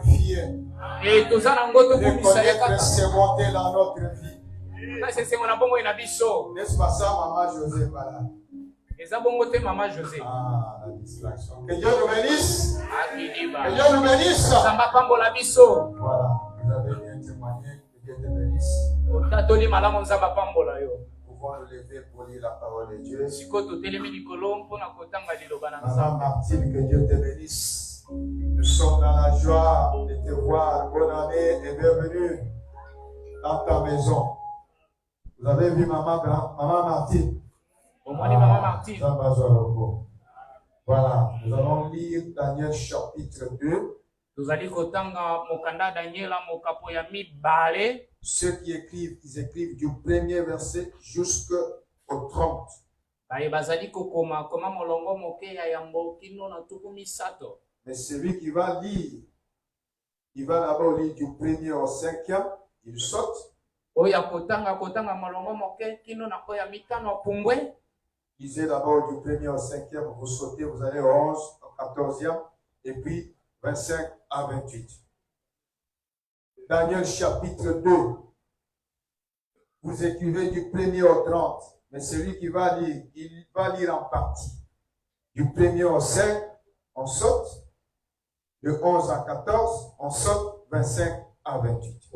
glorifier. Et tout ça, Reconnaître ses bontés dans notre vie. N'est-ce pas ça, Maman José? Voilà. Maman José. Ah, la distraction. Que Dieu nous bénisse. Que Dieu nous bénisse. Voilà, vous avez bien témoigné. Que Dieu te bénisse. Nous pouvons nous lever pour lire la parole de Dieu. Maman Martine, que Dieu te bénisse. Nous sommes dans la joie de te voir. Bonne année et bienvenue dans ta maison. Vous avez vu Maman Martine? Maman Martine. Voilà, nous allons lire Daniel chapitre 2. Ceux qui écrivent, ils écrivent du premier verset jusqu'au 30. Mais celui qui va lire, il va d'abord lire du premier au 5e, il saute. Lisez d'abord du premier au 5e, vous sautez, vous allez au 11, au 14e, et puis 25 à 28. Daniel chapitre 2. Vous écrivez du premier au 30, mais celui qui va lire, il va lire en partie. Du premier au 5, on saute. De 11 à 14, on saute 25 à 28.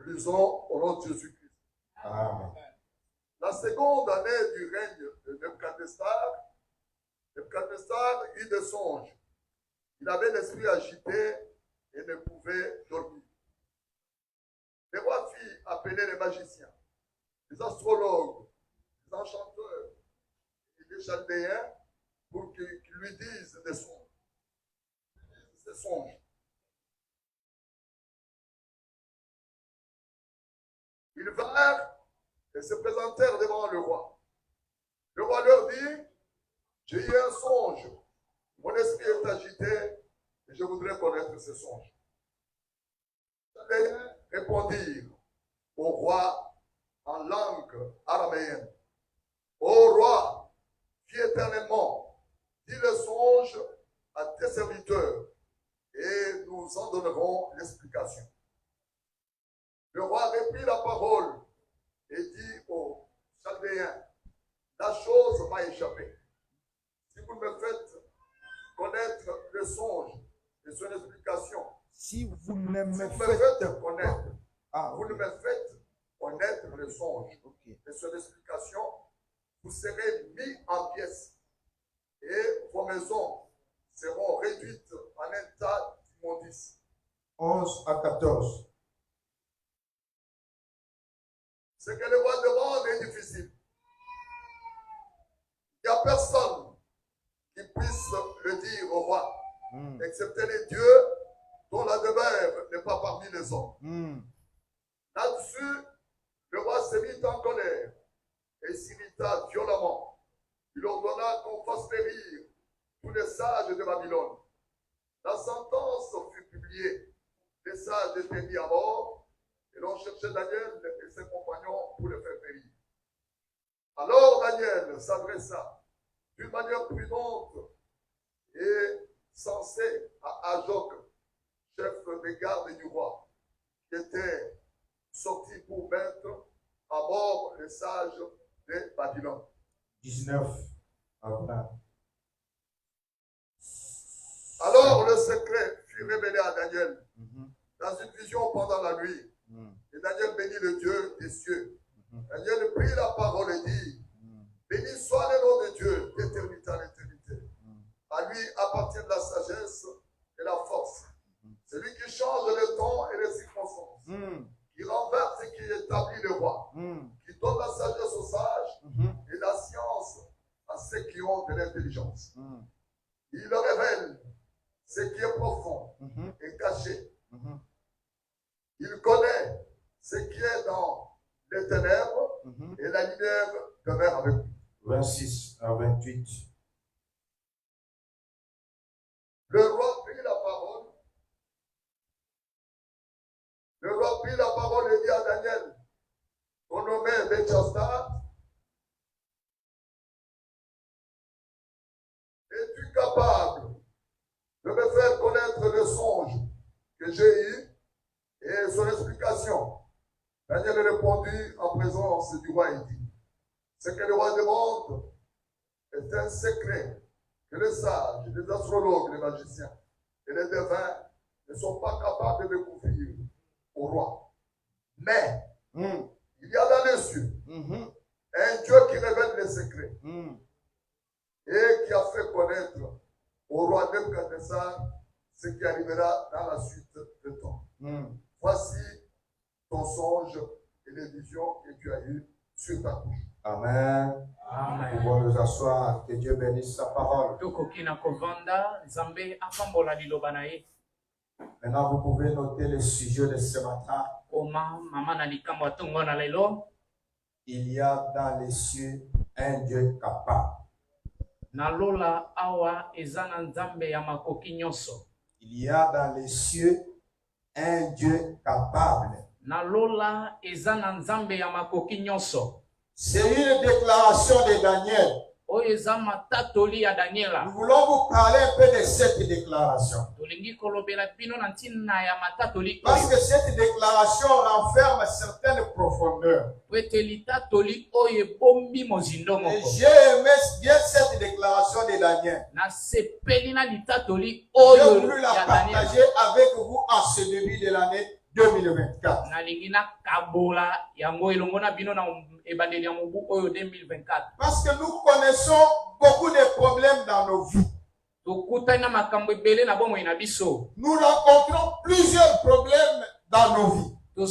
Lisons au nom de Jésus-Christ. Amen. La seconde année du règne de Nebuchadnezzar eut des songes. Il avait l'esprit agité et ne pouvait dormir. Les rois fit appeler les magiciens, les astrologues, les enchanteurs et les chaldéens pour qu'ils lui disent des songes. Ces songes. Ils vinrent et se présentèrent devant le roi. Le roi leur dit, j'ai eu un songe, mon esprit est agité et je voudrais connaître ce songe. Les répondirent au roi en langue araméenne. Ô roi, vis éternellement, dis le songe à tes serviteurs et nous en donnerons l'explication. Le roi reprit la parole et dit aux Chaldéens, la chose m'a échappé. Si vous me faites connaître le songe et son explication, Si vous ne me vous faites connaître, vous ne me faites connaître le songe et son explication, vous serez mis en pièces et vos maisons seront réduites en un tas d'immondices. 11 à 14. Ce que le roi demande est difficile. Il n'y a personne qui puisse le dire au roi, excepté les dieux dont la demeure n'est pas parmi les hommes. Là-dessus, le roi se mit en colère et s'irrita violemment. Il ordonna qu'on fasse périr tous les sages de Babylone. La sentence fut publiée. Les sages étaient mis à mort et l'on cherchait Daniel et ses compagnons pour le faire périr. Alors Daniel s'adressa d'une manière prudente et sensée à Ajoc, chef des gardes du roi, qui était sorti pour mettre à mort les sages de Babylone. 19 à 20. Alors le secret fut révélé à Daniel dans une vision pendant la nuit. Et Daniel bénit le Dieu des cieux. Daniel prit la parole et dit, béni soit le nom de Dieu d'éternité à l'éternité. À lui appartient la sagesse et la force. C'est lui qui change le temps et les circonstances. Qui renverse et qui établit le roi. Qui donne la sagesse aux sages et la science à ceux qui ont de l'intelligence. Il leur révèle ce qui est profond et caché. Il connaît ce qui est dans les ténèbres et la lumière demeure avec lui. 26 à 28. Le roi prit la parole. Le roi prit la parole et dit à Daniel, qu'on nommait Belchastar, es-tu capable que j'ai eue et son explication. Daniel a répondu en présence du roi et dit, ce que le roi demande est un secret que les sages, les astrologues, les magiciens et les devins ne sont pas capables de découvrir au roi. Mais il y a dans les cieux un Dieu qui révèle les secrets et qui a fait connaître au roi Nebuchadnezzar ce qui arrivera dans la suite de temps. Voici ton songe et les visions que tu as eues sur ta couche. Amen. Amen. Nous pouvons nous asseoir. Que Dieu bénisse sa parole. Maintenant, vous pouvez noter le sujet de ce matin. Il y a dans les cieux un Dieu capable. Il y a dans les cieux un Dieu capable. C'est une déclaration de Daniel. Nous voulons vous parler un peu de cette déclaration. Parce que cette déclaration renferme certaines profondeurs. Et j'ai aimé bien cette déclaration de Daniel. Je voulu la partager avec vous en ce début de l'année 2024. Parce que nous connaissons beaucoup de problèmes dans nos vies. Nous rencontrons plusieurs problèmes dans nos vies. Que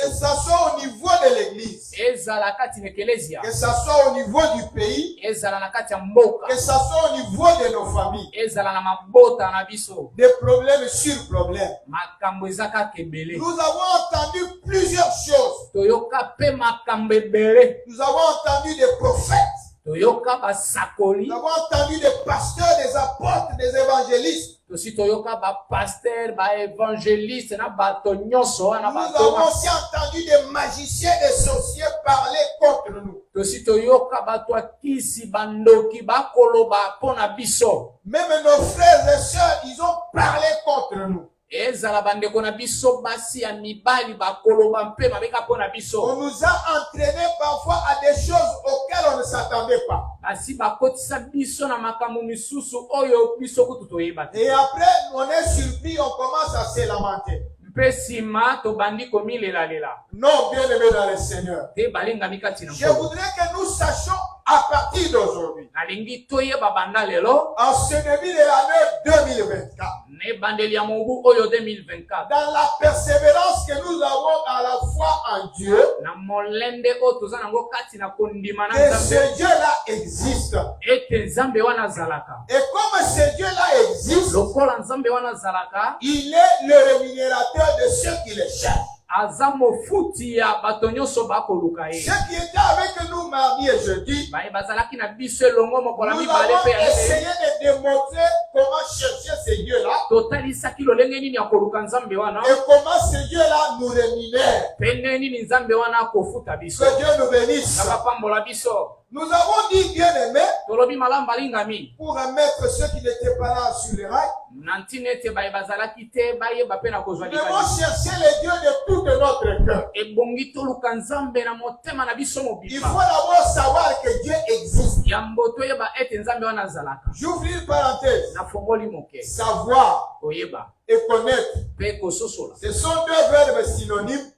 ce soit au niveau de l'église, que ce soit au niveau du pays, que ce soit au niveau de nos familles, des problèmes sur problèmes. Nous avons entendu plusieurs choses. Nous avons entendu des prophètes. Nous avons entendu des pasteurs, des apôtres, des évangélistes. Nous avons aussi entendu des magiciens, des sorciers parler contre nous. Même nos frères et sœurs, ils ont parlé contre nous. On nous a entraînés parfois à des choses auxquelles on ne s'attendait pas. Et après, on est surpris, on commence à se lamenter. Non, bien aimé dans le Seigneur. Je voudrais que nous sachions à partir d'aujourd'hui, en ce début de l'année 2024, dans la persévérance que nous avons à la foi en Dieu, que ce Dieu-là existe. Et comme ce Dieu-là existe, il est le rémunérateur de ceux qui le cherchent. Ceux qui étaient avec nous mardi et jeudi, nous avons essayé de démontrer comment chercher ce Dieu-là et comment ce Dieu-là nous rémunère. Que Dieu nous bénisse. Nous avons dit, bien aimé, pour remettre ceux qui n'étaient pas là sur les rails, nous devons chercher les dieux de tout notre cœur. Il faut d'abord savoir que Dieu existe. J'ouvre une parenthèse. Savoir et connaître, ce sont deux verbes synonymes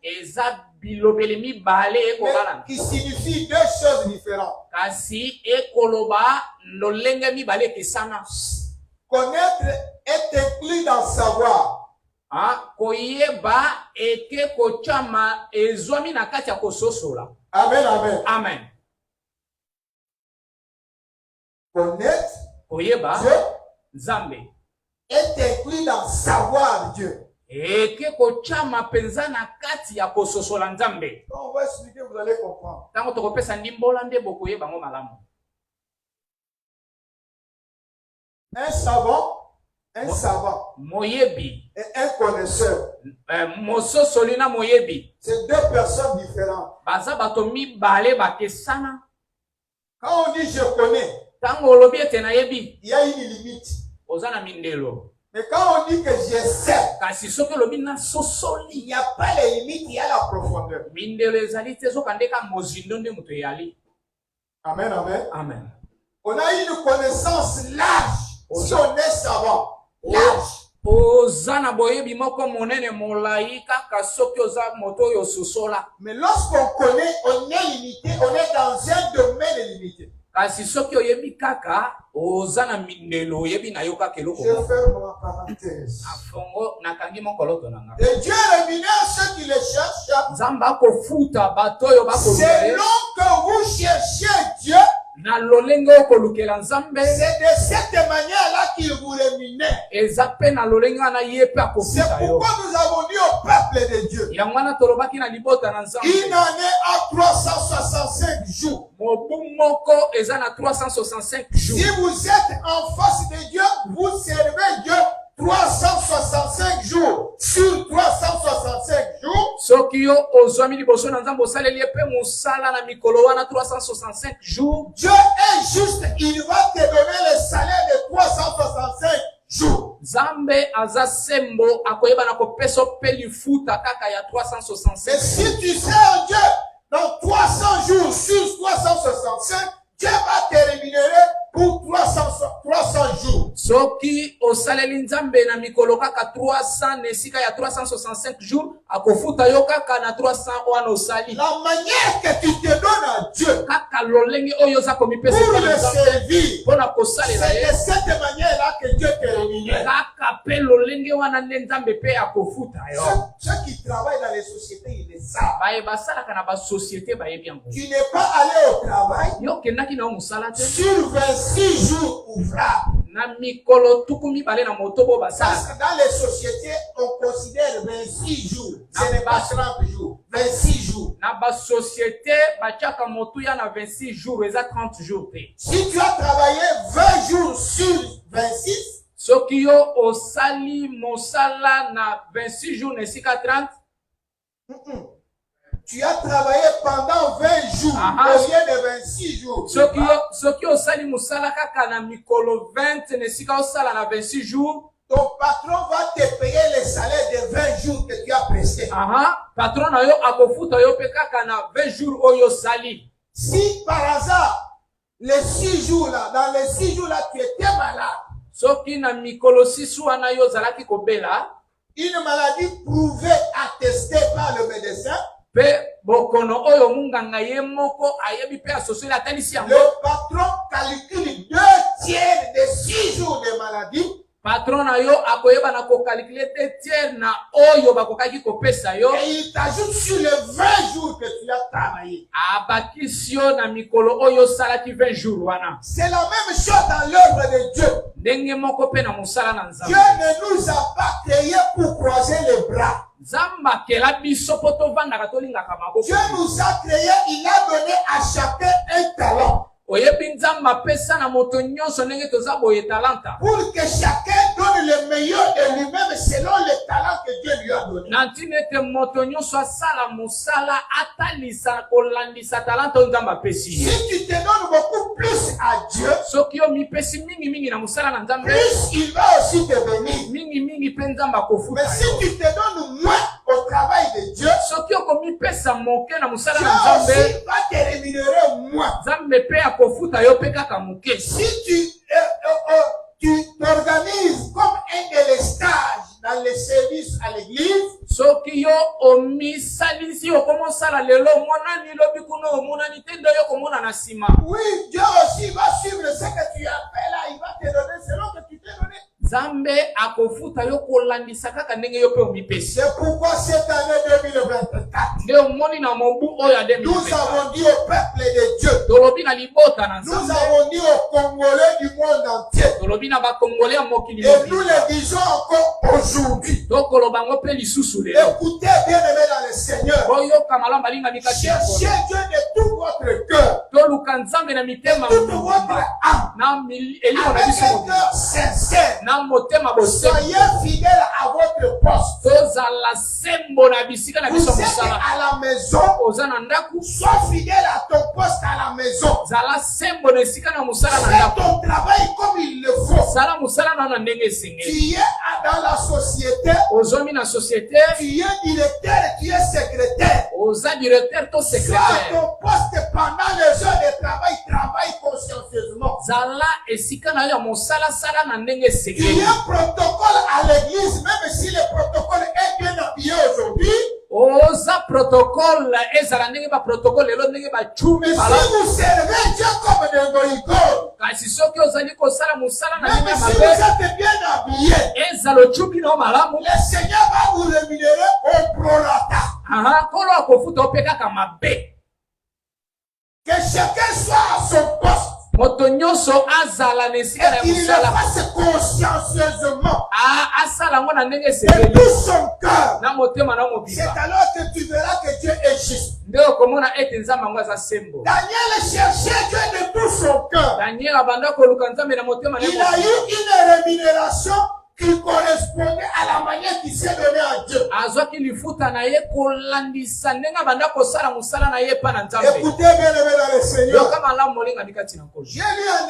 qui signifient deux choses différentes. Connaître est inclus dans savoir. Amen, amen. Amen. Connaître Dieu est inclus dans savoir Dieu. On va expliquer, vous allez comprendre. Un savant et un connaisseur, c'est deux personnes différentes. Quand on dit je connais, il y a une limite. Mais quand on dit que je sais, kasi soki olobi na il sosoli n'y a pas les limites, il y a la profondeur. mindelo ezali te soki andeka mozindo nde moto eyali. Amen, amen. Amen. On a une connaissance large. Si on est savant, large. Oza na boyebi moko monene molai kaka soki oza moto oyo sosola. Mais lorsqu'on connaît, on est limité, on est dans un domaine limité. Kasi soki oyebi kaka oza na mindelo oyebi na yo kaka eloko Je moko. ferme ma parenthèse. Afongo nakangi mokoloto na nga. Et Dieu rémunère ceux qui le cherchent Nzambe akofuta bato oyo bakoluka ye. selon que vous cherchez Dieu. Na lolenge okolukela Nzambe. C'est de cette manière-là qu'il vous rémunère. Eza pe na lolenge wana ye pe C'est akofuta yo. pourquoi nous avons dit au peuple de Dieu, Yango wana tolobaki na libota na Nzambe. une année à 365 jours. Mobu moko eza na 365 jours. Si vous êtes en face de Dieu, vous servez Dieu 365 jours. Sur 365 jours, Soki yo ozwami liboso na Nzambe osaleli ye pe mosala na mikolo wana 365 jours. Dieu est juste, il va te donner le salaire de 365 jours. Nzambe aza sembo akoyeba na kopesa pe lifuta kaka ya 365. Mais si tu sers Dieu dans 300 jours sur 365, Dieu va te rémunérer pour 300 jours. Soki osaleli Nzambe na mikolo kaka 300 nesika ya 365 jours akofuta yo kaka na 300 wana osali. La manière que tu te donnes à Dieu Kaka lolenge oyo za komipesa pour pe le servir, pona kosalela c'est ye. de cette manière-là que Dieu te rémunère. Kaka pe lolenge wana nde Nzambe pe akofuta yo. Ceux qui travaillent dans les sociétés, ils le savent. Baye basalaka na basosiété bayebi yango. Tu n'es pas allé au travail Yo kendaki na yo mosala te. sur 26 jours ouvrables. Na mikolo tuku mibale na motobo Parce basala. que dans les sociétés, on considère 26 jours. Ce n'est pas 30 jours. 26 jours. Na basosiété batiaka motu ya na 26 jours eza 30 jours te. Si tu as travaillé 20 jours sur 26, Soki yo osali mosala na 26 jours nesika 30, tu as travaillé pendant 20 jours Aha. au lieu de 26 jours. soki osali mosala kaka na mikolo 20 nesika osala na 26 jours, Ton patron va te payer le salaire de 20 jours que tu as presté. patron na yo akofuta yo pe kaka na 20 jours oyo osali. Si par hasard, les 6 jours-là, dans les 6 jours-là, tu étais malade, Soki na mikolo 6 wana yo ozalaki kobela, une maladie prouvée, attestée par le médecin, pe bokono oyo munganga ye moko ayebi pe asosoli atalisi yango, le patron calcule 2 tiers de 6 jours de maladie. patron na yo akoyeba na kokalkule te tiers na oyo bakokaki kopesa yo, Et il t'ajoute sur les 20 jours que tu as travaillé. abakisi yo na mikolo oyo osalaki 20 jours wana. C'est la même chose dans l'œuvre de Dieu. Ndenge moko pe na mosala na Dieu Nzambe. ne nous a pas créés pour croiser les bras. Nzambe akela biso po tovandaka tolingaka maboko. Dieu nous a créés, il a donné à chacun un talent. Oyebi Nzambe apesa na moto nyonso ndenge toza boye talanta. Pour que chacun donne le meilleur de lui-même selon le talent que Dieu lui a donné. Na ntina ete moto nyonso asala mosala atalisa kolandisa talanta oyo Nzambe apesi ye. Si tu te donnes beaucoup plus à Dieu, Soki yo mipesi mingi na mosala na Nzambe, plus il va aussi te bénir. mingi pe Nzambe Mais akofuta si yo. tu te donnes moins au travail de Dieu, Soki okomipesa moke na mosala Dieu na Nzambe, aussi va te rémunérer moins. Nzambe pe akofuta yo pe kaka moke. Si tu t'organises comme un délestage dans les services à l'église, Soki yo omisalisi okomosala lelo monani lobi kuna omonani te ndo yo komona na nsima. oui, Dieu aussi va suivre ce que tu as fait là, il va te donner selon que tu t'es donné. Nzambe akofuta yo kolandisa kaka ndenge yo pe omipesi. C'est pourquoi cette année 2024, Nde omoni na mobu oyo ya nous 2024. avons dit au peuple de Dieu, Tolobi na libota na nous Nzambe. avons dit aux Congolais du monde entier, Tolobi na bakongole ya mokili et nous mobimba. le disons encore aujourd'hui. Tokoloba ngo pe lisusu lelo. Écoutez bien aimé dans le Seigneur, Oyoka malamu balinga mikati ya cherchez Nkolo. Dieu de tout votre cœur, Toluka Nzambe na mitema de toute votre mobimba. âme, Na elingo na avec biso un mobimba. cœur sincère. Na motema bosembo. Soyez fidèles à votre poste. Tozala sembo na bisika na Vous biso êtes mosala. à la maison, Oza na ndaku. sois fidèle à ton poste à la maison. Zala sembo na esika na mosala na Fais ndaku. ton travail comme il le faut. Sala mosala mosala na ndenge Tu esengeli. es dans la société. Ozomi na société, Tu es directeur, tu es secrétaire. oza directeur to Sois à secrétaire. ton poste pendant les heures de travail, travaille consciencieusement. Zala esika na yo ya mosala sala na ndenge Tu esengeli. es un protocole à l'église, même si le protocole est bien habillé aujourd'hui. Oza protocole ezala ndenge ba protocole lelo ndenge ba Mais chumi si bala. vous servez Dieu comme des goïgoles, Kasi soki ozali kosala mosala na même ndenge si vous mabe, êtes bien habillé, ezala ochumi na malamu. le Seigneur va vous rémunérer au prorata. Aha, kolo akofuta ope kaka mabe. Que chacun soit à son poste Moto nyonso azala na esika na et qu'il le mosala. fasse consciencieusement Asala ngo na ndenge de esengeli. tout son cœur. Na motema na C'est mobimba. alors que tu verras que Dieu est juste. Nde okomona ete nzambe yango aza sembo. Daniel cherchait Dieu de tout son cœur. Daniel abanda koluka nzambe na motema na Il a eu une rémunération qui correspondait à la manière qu'il s'est donné à Dieu. azwaki lifuta na ye kolandisa ndenge abanda kosala mosala na ye epa na nzambe. Écoutez bien aimé dans le Seigneur. Yoka malamu molingami kati na nkolo. J'ai lu en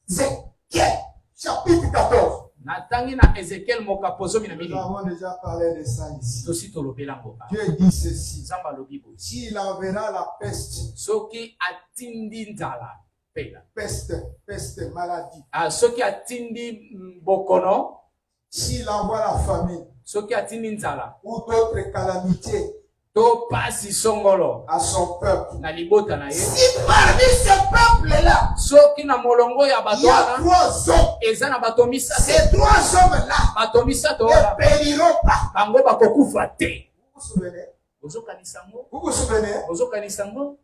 Ézéchiel chapitre 14. Natangi na Ezekiel mokapo zomi na Nous mili. avons déjà parlé de ça ici. Tosi tolobela ngo. Dieu dit ceci. Nzambe alobi boye. S'il enverra la peste, Soki atindi nzala pela. peste, maladie. Soki atindi bokono, S'il envoie la famine soki atindi nzala, ou d'autres calamités to pasi songolo à son peuple. na libota na ye. Si parmi ce peuple-là, Soki na molongo ya il bato y a wana, 3 hommes, eza na bato misato. ces 3 hommes-là Bato misato ne wana, périront pas. bango bakokufa te. Vous vous souvenez? Ozokanisa ngo? Vous vous souvenez? Ozokanisa ngo?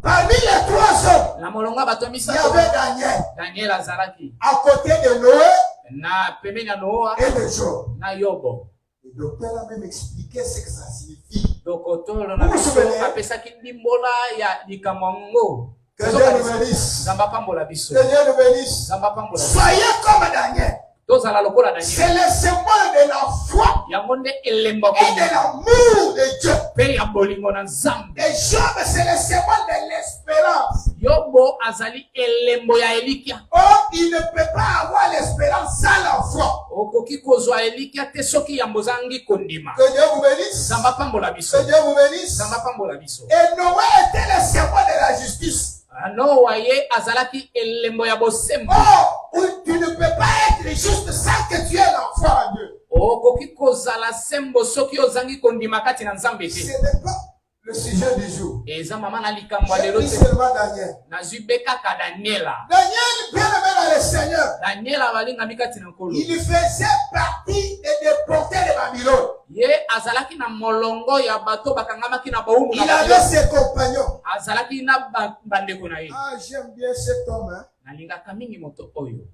Parmi les 3 hommes, Na molongo ya bato il y misato, avait Daniel Daniel azalaki à côté de Noé na pembeni ya Noa et de Job. na Yobo. Le docteur a même expliqué ce que ça signifie. Dokotolo na biso apesaki ndimbola ya likambo yango. Que Dieu nous bénisse. Nzamba pambola biso. Que Dieu nous bénisse. Nzamba pambola biso. Soyez comme Daniel. Tozala lokola Daniel. C'est le symbole de la foi Yango nde elemba et de l'amour de Dieu. pe ya bolingo na Nzambe. Et Job, c'est le symbole de l'espérance. Yobo azali elembo ya elikia. Or, il ne peut pas avoir l'espérance sans la foi. Okoki kozwa elikia te soki yambo zangi kondima. Que Dieu vous bénisse. Nzamba pambola biso. Que Dieu vous bénisse. Nzamba pambola biso. Et Noé était le symbole de la justice. Noa ye azalaki elembo ya bosembo. Or, tu ne peux pas être juste sans que tu aies la foi en Dieu. Okoki kozala sembo soki ozangi kondima kati na Nzambe te. Ce n'est pas le sujet du jour. Eza mama na likambo ya J'ai lelo pris te. seulement Daniel. Nazwi be kaka Daniela. Daniel, bien aimé dans le Seigneur, Daniela balingami kati na nkolo. il faisait partie des déportés de Babylone. Ye azalaki na molongo ya bato bakangamaki na bawumu na Il avait Babylone. ses compagnons. Azalaki na bandeko na ye. Ah, j'aime bien cet homme. Hein? Nalingaka mingi moto oyo.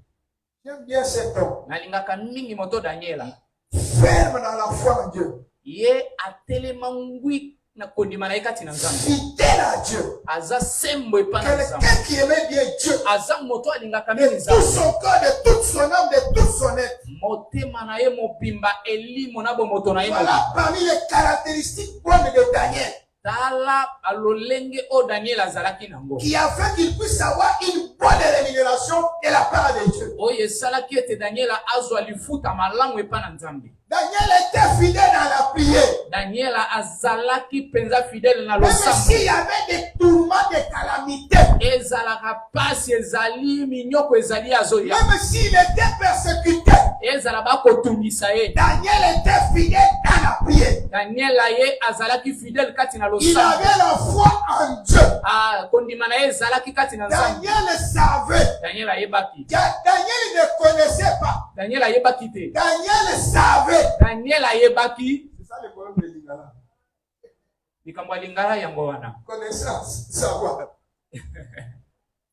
J'aime bien cet homme. Nalingaka mingi moto Daniela. Ferme dans la foi en Dieu. Ye atelema ngwi na kondima na ye kati na Nzambe. Fidèle à Dieu. Aza sembo epa na Nzambe. Quelqu'un qui aimait bien Dieu. Aza moto alingaka mingi De tout Nzambe. son cœur, de toute son âme, de toute son être. Motema na ye mobimba elimo na bomoto na ye Voilà mobimba. parmi les caractéristiques bonnes de Daniel. Tala alolenge o Daniel azalaki nango. Qui a fait qu'il puisse avoir une bonne rémunération de la part de Dieu. Oyo esalaki ete Daniela azwa lifuta malamu epa na Nzambe. Daniel était fidèle dans la prière. Daniela azalaki penza fidèle na Même losambo. s'il y avait des tourments, des calamités. Ezalaka pasi ezali minyoko ezali azoya. Même s'il était persécuté. Ezala bakotungisa ye. Daniel était fidèle dans la prière. Daniela ye azalaki fidèle kati na Il losambo. avait la foi en Dieu. Kondima na ye ezalaki kati na Nzambe. Daniel savait. Daniel ayebaki. Daniel ne connaissait pas. Daniel ayebaki te. Daniel savait. Daniel ayebaki. C'est ça le problème de Lingala. Likambo ya lingala yango wana. Connaissance, savoir.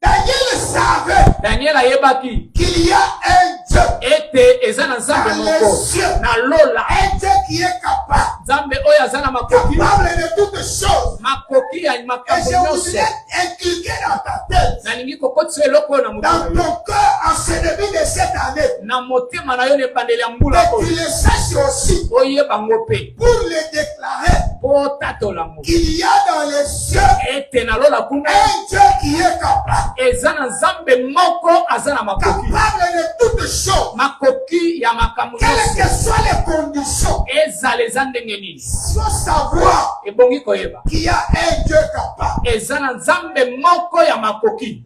Daniel savait Daniel ayebaki. qu'il y a un Dieu Ete eza na Nzambe dans moko. les cieux. Na lola. Un Dieu qui est capable. Nzambe oyo aza na makoki. Capable de toutes choses. Makoki ya Et makambo je nyonso. voudrais inculquer dans ta tête, Nalingi kokotisa eloko oyo na dans moto na yo. ton cœur, en ce début de cette année, Na motema na yo na ebandeli ya mbula que tu oyo. le saches aussi Oyeba ngo pe. pour le déclarer Po qu'il y a dans les cieux un Dieu qui est capable de toutes choses, quelles que soient les conditions. Il faut savoir qu'il y a un Dieu capable.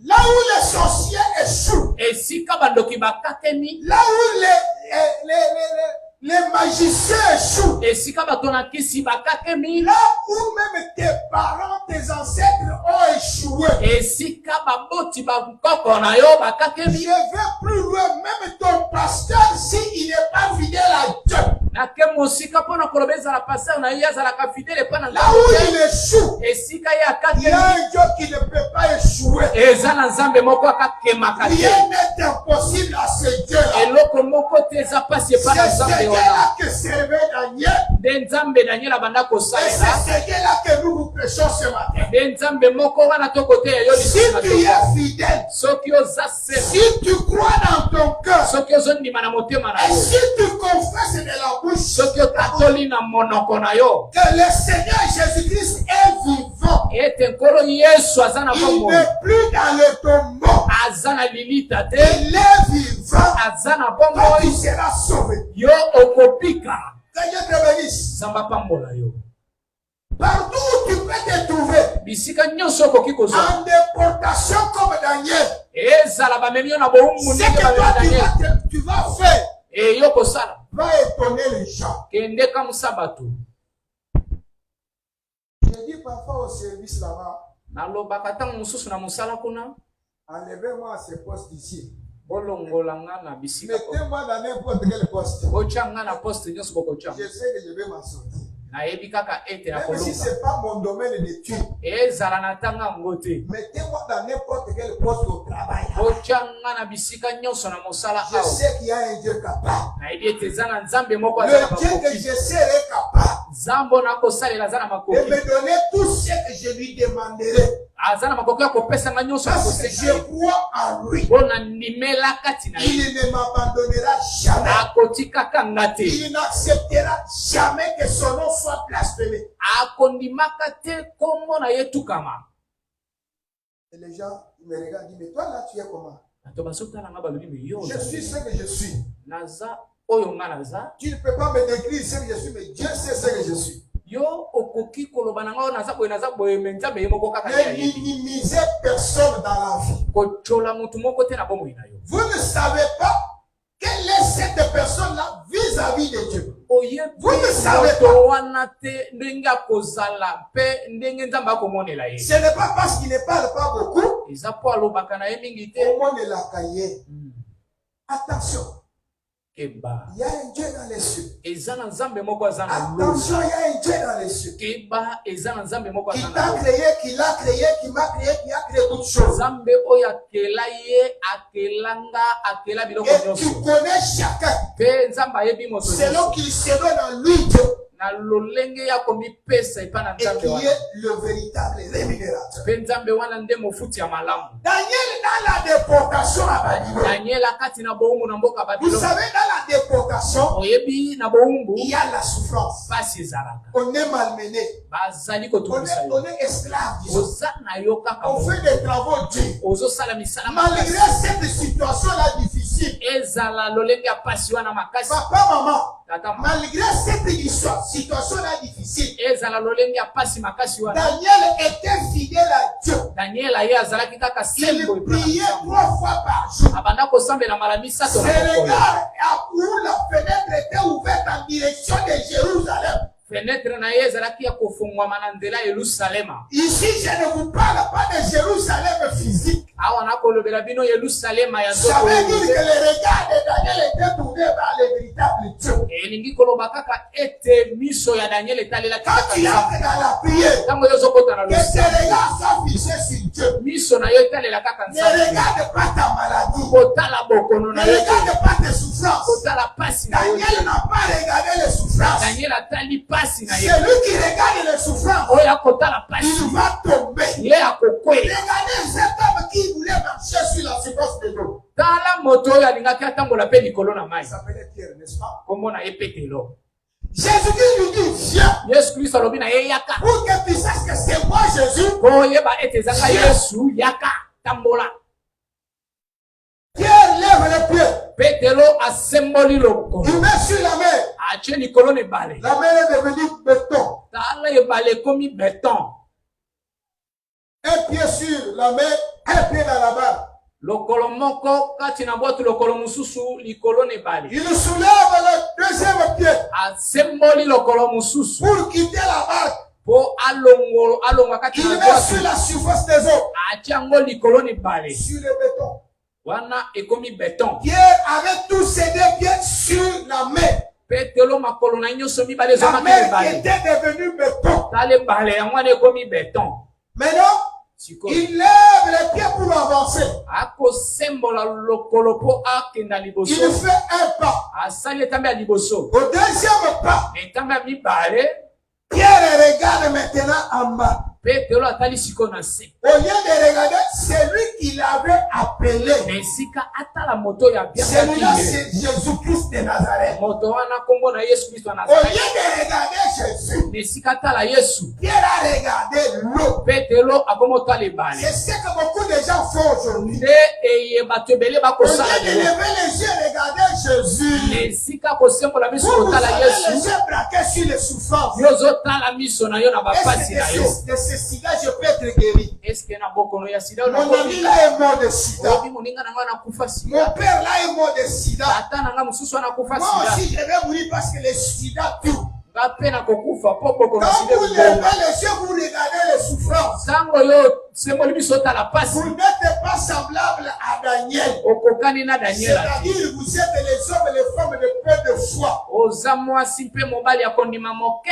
Là où les sorciers échouent, là où les magiciens échouent, là où même tes parents, tes ancêtres ont échoué, je vais plus loin, même ton pasteur, s'il n'est pas fidèle à Dieu, là où il échoue, il y a un Dieu qui ne peut pas échouer. Rien n'est impossible à ce Dieu-là. C'est ce Dieu-là que servait Daniel. Et c'est ce Dieu-là que nous vous prêchons ce matin. Si tu es fidèle, si tu crois dans ton cœur, et si tu confesses de la bouche que le Seigneur Jésus-Christ est vivant, il n'est plus dans le tombeau, il est vivant, toi tu seras sauvé. Seigneur te bénisse. Partout où tu peux te trouver, en déportation comme Daniel, ce que toi tu vas faire va étonner les gens. Je dis parfois au service là-bas, enlevez-moi à ce poste ici. Mettez-moi dans n'importe quel poste. Je sais que je vais m'en sortir. Même si ce n'est pas mon domaine d'étude, mettez-moi dans n'importe quel poste au travail. Je sais qu'il y a un Dieu capable. Le Dieu que je serai capable de me donner tout ce que je lui demanderai. Parce que je crois en lui. Il ne m'abandonnera jamais. Il n'acceptera jamais que son nom soit blasphémé. Et les gens me regardent et disent, mais toi là tu es comment? Je suis ce que je suis. Tu ne peux pas me décrire ce que je suis, mais Dieu sait ce que je suis. Ne minimisez personne dans la vie. Vous ne savez pas quelle est cette personne-là vis-à-vis de Dieu. Vous ne savez pas. Ce n'est pas parce qu'il ne parle pas beaucoup. Attention. Il y a un Dieu dans les cieux. Attention, il y a un Dieu dans les cieux. Qui t'a créé, qui l'a créé, qui m'a créé, qui a créé toutes choses. Et tu connais chacun. Selon qu'il se donne en lui Dieu. Et qui est le véritable rémunérateur. Daniel dans la déportation à Babylone. Vous savez, dans la déportation, il y a la souffrance. On est malmené. On est esclave. On fait des travaux durs. Malgré cette situation-là difficile, papa, maman, malgré cette situation-là difficile, Daniel était fidèle à Dieu. Il priait 3 fois par jour. Ses regards où la fenêtre était ouverte en direction de Jérusalem. Ici, je ne vous parle pas de Jérusalem physique. Ça veut dire que le regard de Daniel était tourné vers le véritable Dieu. Quand tu entres dans la prière, que tes regards soient fixés sur Dieu. Ne regarde pas ta maladie. Ne regarde pas tes souffrances. Daniel n'a pas regardé les souffrances. C'est lui qui regarde les souffrances. Il va tomber. Regardez cet homme qui voulait marcher sur la surface de l'eau. Il s'appelait Pierre, n'est-ce pas? Jésus-Christ lui dit, viens. Yesu Kristo alobi na ye yaka. Pour que tu saches que c'est moi Jésus. Po yeba ete ezanga Yesu yaka tambola. Pierre lève les pieds. Petelo asemboli lokolo. Il met sur la mer. Atie likolo ne bale. La mer est devenue béton. Tala ebale komi béton. Un pied sur la mer, un pied dans la barre. Lokolo moko kati na bwatu lokolo mususu likolo ne bale. Il soulève le deuxième pied. Asemboli lokolo mususu. Pour quitter la barque. Po alonga kati Il na met sur la surface des eaux. atie yango likolo ne bale. Sur le béton. Wana ekomi béton. Pierre avait tous ses deux pieds sur la mer. Petelo makolo na nyonso mibale La ezomaki mer ebale. était devenue béton. Tala ebale yango wana ekomi béton. Maintenant, Sikoyo il lève les pieds pour avancer. akosembola lokolo po akenda Il liboso. fait un pas. Asali etambe ya liboso. Au deuxième pas, Etambe ya mibale. Pierre regarde maintenant en bas. Petelo atali siko na se. Au lieu de regarder, c'est lui qui l'avait appelé. Na esika atala moto ya Celui-là, biakaki ye. c'est Jésus-Christ de Nazareth. Moto wana kombo na Yesu Kristo ya Au lieu Nazareti. de regarder Jésus, Na esika atala Yesu. Pierre a regardé l'eau. Petelo akomotala ebale. C'est ce que beaucoup de gens font aujourd'hui. Nde eye bato ebele Au lieu bakosala de lelo. lever les yeux et regarder Na Jésus, esika kosembola miso vous kotala avez les Yesu. yeux braqués sur les souffrances. Yo ozotala miso na yo na bapasi na yo. Est-ce que de ce sida, je peux être guéri? Eske na bokono ya sida Mon ami là est mort de sida. obi moninga na nga nakufa Mon sida. père là est mort de sida. Tata na nga mosusu anakufa Moi sida. aussi, je vais mourir parce que le sida tue. Nga mpe nakokufa po bokono Quand sida vous ekoboma. levez les yeux, vous regardez les souffrances. Ntango yo semboli miso otala pasi Vous n'êtes pas semblable à Daniel. okokani na Daniela te. C'est-à-dire, vous êtes les hommes et les femmes de peu de foi. Oza mwasi mpe mobali ya kondima moke.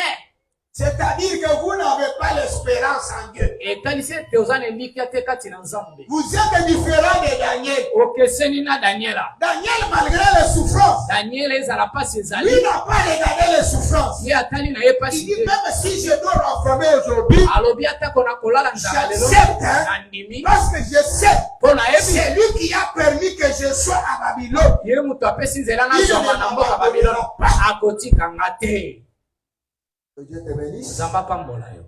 C'est-à-dire que vous n'avez pas l'espérance en Dieu. etalisi ete oza na elikya te kati na Nzambe. Vous êtes différent de Daniel. okeseni na Daniela. Daniel, malgré les souffrances, Daniela ezala pasi ezali. lui n'a pas regardé les souffrances. ye atali na ye Il pasi dit, te. même si je dois renfermer aujourd'hui, alobi atako na kolala nzala lelo j'accepte, hein, nandimi parce que je sais, mpo na yebi c'est lui qui a permis que je sois à Babylone. ye moto apesi nzela nazwama na mboka Babiloni akotikanga te. Que Dieu te bénisse. Nzambe apambola yo.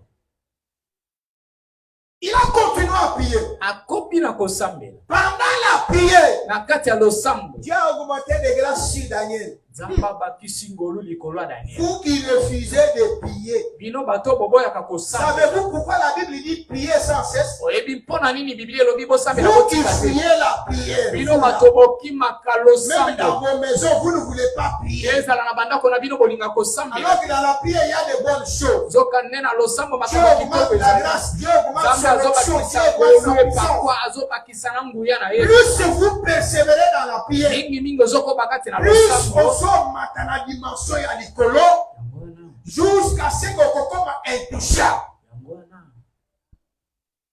Il a continué à prier. akobi na kosambela Pendant la prière, na kati ya losambo. Dieu a augmenté de grâce sur Daniel. Nzambe abakisi ngolu likolo ya Daniel. Vous qui refusez de prier. bino bato boboyaka kosambela. Savez-vous pourquoi la Bible dit prier sans cesse? oyebi mpo na nini biblia elobi bosambela Vous qui botika te. priez la prière, bino vous là, bato bokimaka même dans losambo. vos maisons, vous ne voulez pas prier. ezala na bandako na bino bolinga kosambela. Alors que dans la prière, il y a de bonnes choses. zoka nne na losambo Dieu makambo augmente kitoko la ezali. grâce, Dieu augmente Nzambe son onction, Dieu azobakisa augmente sa ngolu puissance. epakwa azobakisa na nguya na ye. Plus vous persévérez dans la prière, mingi ozokoba kati na plus losambo. ozomata na dimension ya likolo, jusqu'à ce que kokoma intouchable.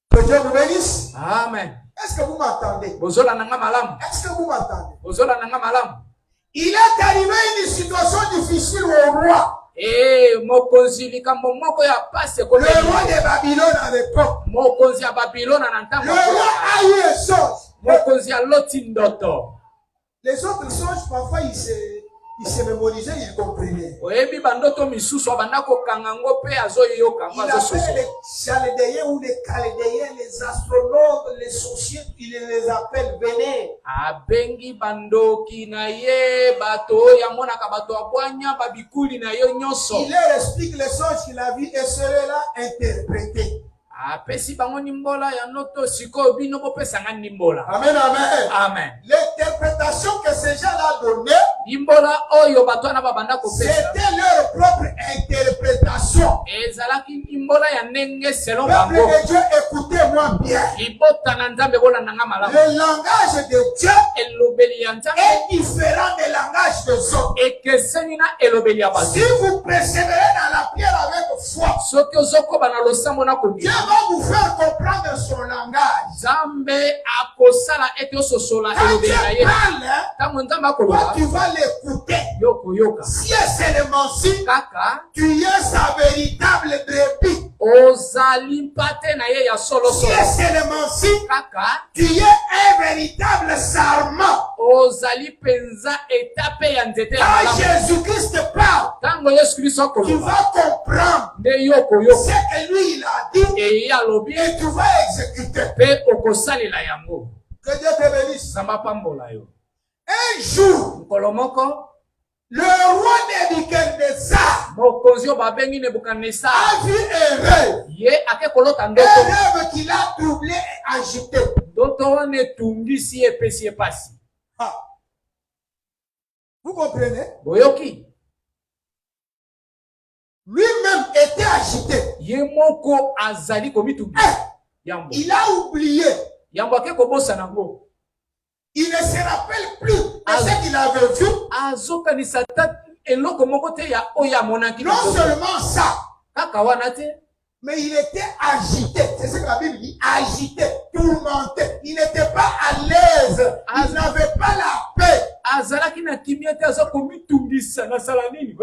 Que Dieu vous bénisse. Amen. Est-ce que vous m'entendez? bozola nanga malamu. Est-ce que vous m'entendez? bozola nanga malamu. Il est arrivé une situation difficile au roi. mokonzi likambo moko ya pasi Le roi ekomeli. de Babylone à l'époque. mokonzi ya babilona na Le ntango roi a eu un songe. mokonzi aloti ndoto. Les autres songes, parfois, il se mémorisait, il comprenait. oyebi bandoto misusu abanda kokanga ngo mpe azoyoka ngo Il appelle azososo. les Chaldéens ou les Chaldéens, les astronautes, les sorciers, il les appelle, venez. abengi bandoki na ye bato oyo amonaka bato abwanya babikuli na yo nyonso. Il leur explique les songes qu'il a vus et cela interprété. apesi bango nimbola ya ndoto sikoyo bino bopesanga nimbola. Amen, amen. Amen. L'interprétation que ces gens-là donnaient, nimbola oyo bato wana babanda kopesa c'était leur propre interprétation. ezalaki nimbola ya ndenge selon Peuple bango. de Dieu, écoutez-moi bien. libota na nzambe bolandanga malamu. Le langage de Dieu elobeli ya nzambe est différent du langage des hommes. ekeseni na elobeli ya bato. Si vous persévérez dans la prière avec foi, soki ozokoba na losambo na Dieu kondima va vous faire comprendre son langage. nzambe akosala ete ososola Quand elobeli Dieu na ye. parle, ntango nzambe toi akoloba tu vas l'écouter. Yoko yoka. Si et seulement si Kaka. tu es sa véritable brebis. Ozali mpate na ye ya solo Si solo. et seulement si Kaka. tu es un véritable sarment. Ozali penza etape ya nzete ya Quand malamu. Jésus-Christ parle, Tango Yesu Kristo tu koloba. vas comprendre Nde yoko yoka. ce que lui il a dit Eye alobi. et tu vas exécuter. Pe okosalela yango. Que Dieu te bénisse. Zamba pambola yo. Un jour, Mokolo moko. le roi Nebuchadnezzar Mokonzi oyo babengi Nebukadnezar. a vu un rêve. Ye ake kolota Un ndoto. rêve qui l'a troublé et agité. Ndoto wana etungisi epesi epasi. Ah. Vous comprenez? Boyoki. Lui-même était agité. Ye moko azali komitungisa. Eh, Yambo. il a oublié. Yambo ake kobosa nango. Il ne se rappelle plus de ce qu'il avait vu. Azokanisa ta eloko moko te ya oyo amonaki. Non seulement ça, Kaka wana te. mais il était agité. C'est ce que la Bible dit. Agité, tourmenté. Il n'était pas à l'aise. Il n'avait pas la paix. Azalaki na kimia te azo komitungisa na sala nini.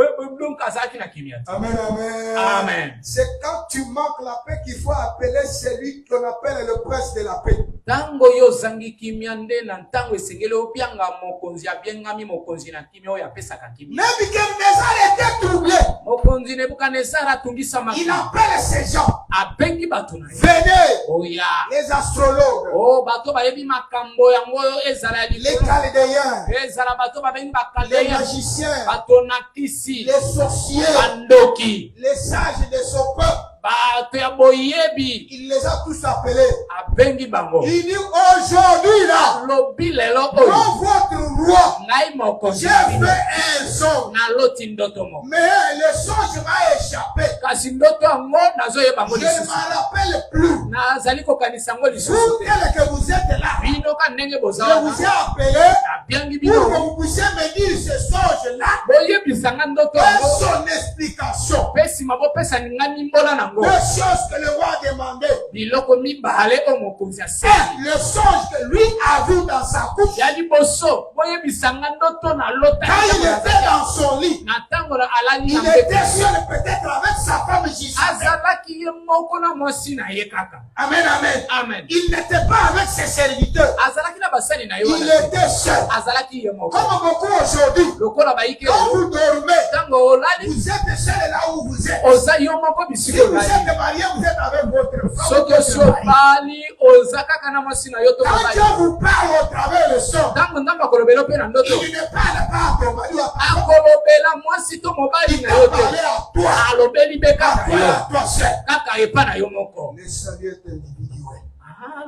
Donc azalaki na kimia te. Amen, amen. Amen. C'est quand tu manques la paix qu'il faut appeler celui qu'on appelle le prince de la paix. Tango yo zangi kimia nde na ntango esengeli opianga mokonzi abiengami mokonzi na kimia oyo apesaka kimia. Nebuchadnezzar était troublé. Mokonzi Nebukadnezar atungisa Il makili. appelle ces gens. Abengi bato na ye. Venez, Oya. les astrologues, Oh, bato bayebi makambo yango oyo ezala ya les likolo. Chaldéens, Ezala bato babengi les bakaldeya. magiciens, Bato na kisi. les sorciers, Bandoki. les sages de son peuple. Bato ya boyebi. Il les a tous appelés. Abengi bango. Il dit aujourd'hui là, Lobi lelo oyo. quand votre roi, Ngai mokonzi. j'ai fait un songe, Naloti ndoto moko. mais le songe m'a échappé. Kasi ndoto yango nazoyeba Je ngo ne lisusu. m'en rappelle plus. Nazali kokanisa yango lisusu Vous te. tel que vous êtes là, Bino ka ndenge boza je vous ai wana. appelé Abiangi pour que bino. vous puissiez me dire ce songe-là Boyebisanga ndoto et yango. son explication. Mpe nsima bopesa ningani mbola nango. Deux choses que le roi a demandé. Biloko mibale oyo mokonzi asali. Et le songe que lui a vu dans sa couche, Ya liboso boyebisanga ndoto na lota. quand il était dans son lit, Na ntango na alali il na était mbeto. seul peut-être avec sa femme Jisabel. Azalaki ye moko na mwasi na ye kaka. Amen, amen. Amen. Il n'était pas avec ses serviteurs. Azalaki na basali na ye Il wana te. était seul. Azalaki ye moko. Comme beaucoup aujourd'hui, Lokola bayike quand vous dormez, ntango olali vous êtes seul là où vous êtes. oza yo moko Si bisiko vous olali. êtes marié, vous êtes avec votre femme. Soki votre osi mari. obali oza kaka na mwasi na yo to Quand Dieu mobali. vous parle au travers le son, Ntango ntango akolobela mpe na ndoto. il ne parle pas à ton mari ou à ta femme. Akolobela mwasi to mobali Il na va yo parler te. à toi. Alobeli mpe kaka Parler yo. à toi seul. Kaka epa na yo moko. Le salut est individuel.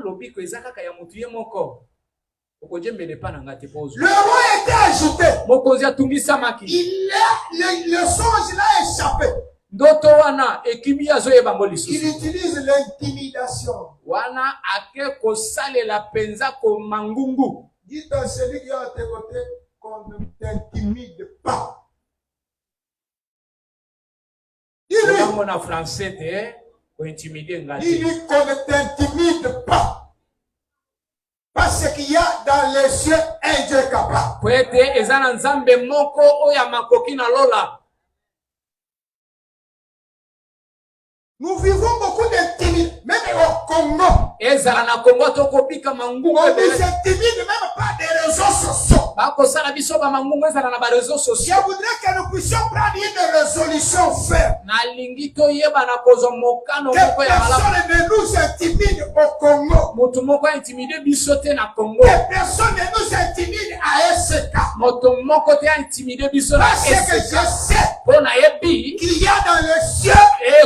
Lobiko eza kaka ya motu ye moko. Okojembela epa na nga te po ozwa. Le roi était agité. Mokonzi atungisamaki. Le songe l'a échappé. Ndoto wana ekimi azoyeba ngo Il lisusu. utilise l'intimidation. Wana ake kosalela penza komangungu. Dites à celui qui est à tes côtés qu'on ne t'intimide pas. Dis-lui, Obango na français te kointimide nga te. dis-lui qu'on ne t'intimide pas. Parce qu'il y a dans les cieux un Dieu capable. Po ete eza na nzambe moko oyo makoki na lola. Nous vivons beaucoup d'intimidation, même au Congo. Ezala na Kongo tokobika mangungu On nous ebele. intimide même pas des réseaux sociaux. Bakosala biso ba mangungu ezala na ba réseaux Je sociaux. voudrais que nous puissions prendre une résolution ferme. Nalingi toyeba na kozwa mokano Que moko ya malamu. personne ne nous intimide au Congo. Moto moko intimide biso te na Congo. Que personne ne nous intimide à SK. Moto moko te intimide biso na Parce que je SK. sais Po na yebi qu'il y a dans les cieux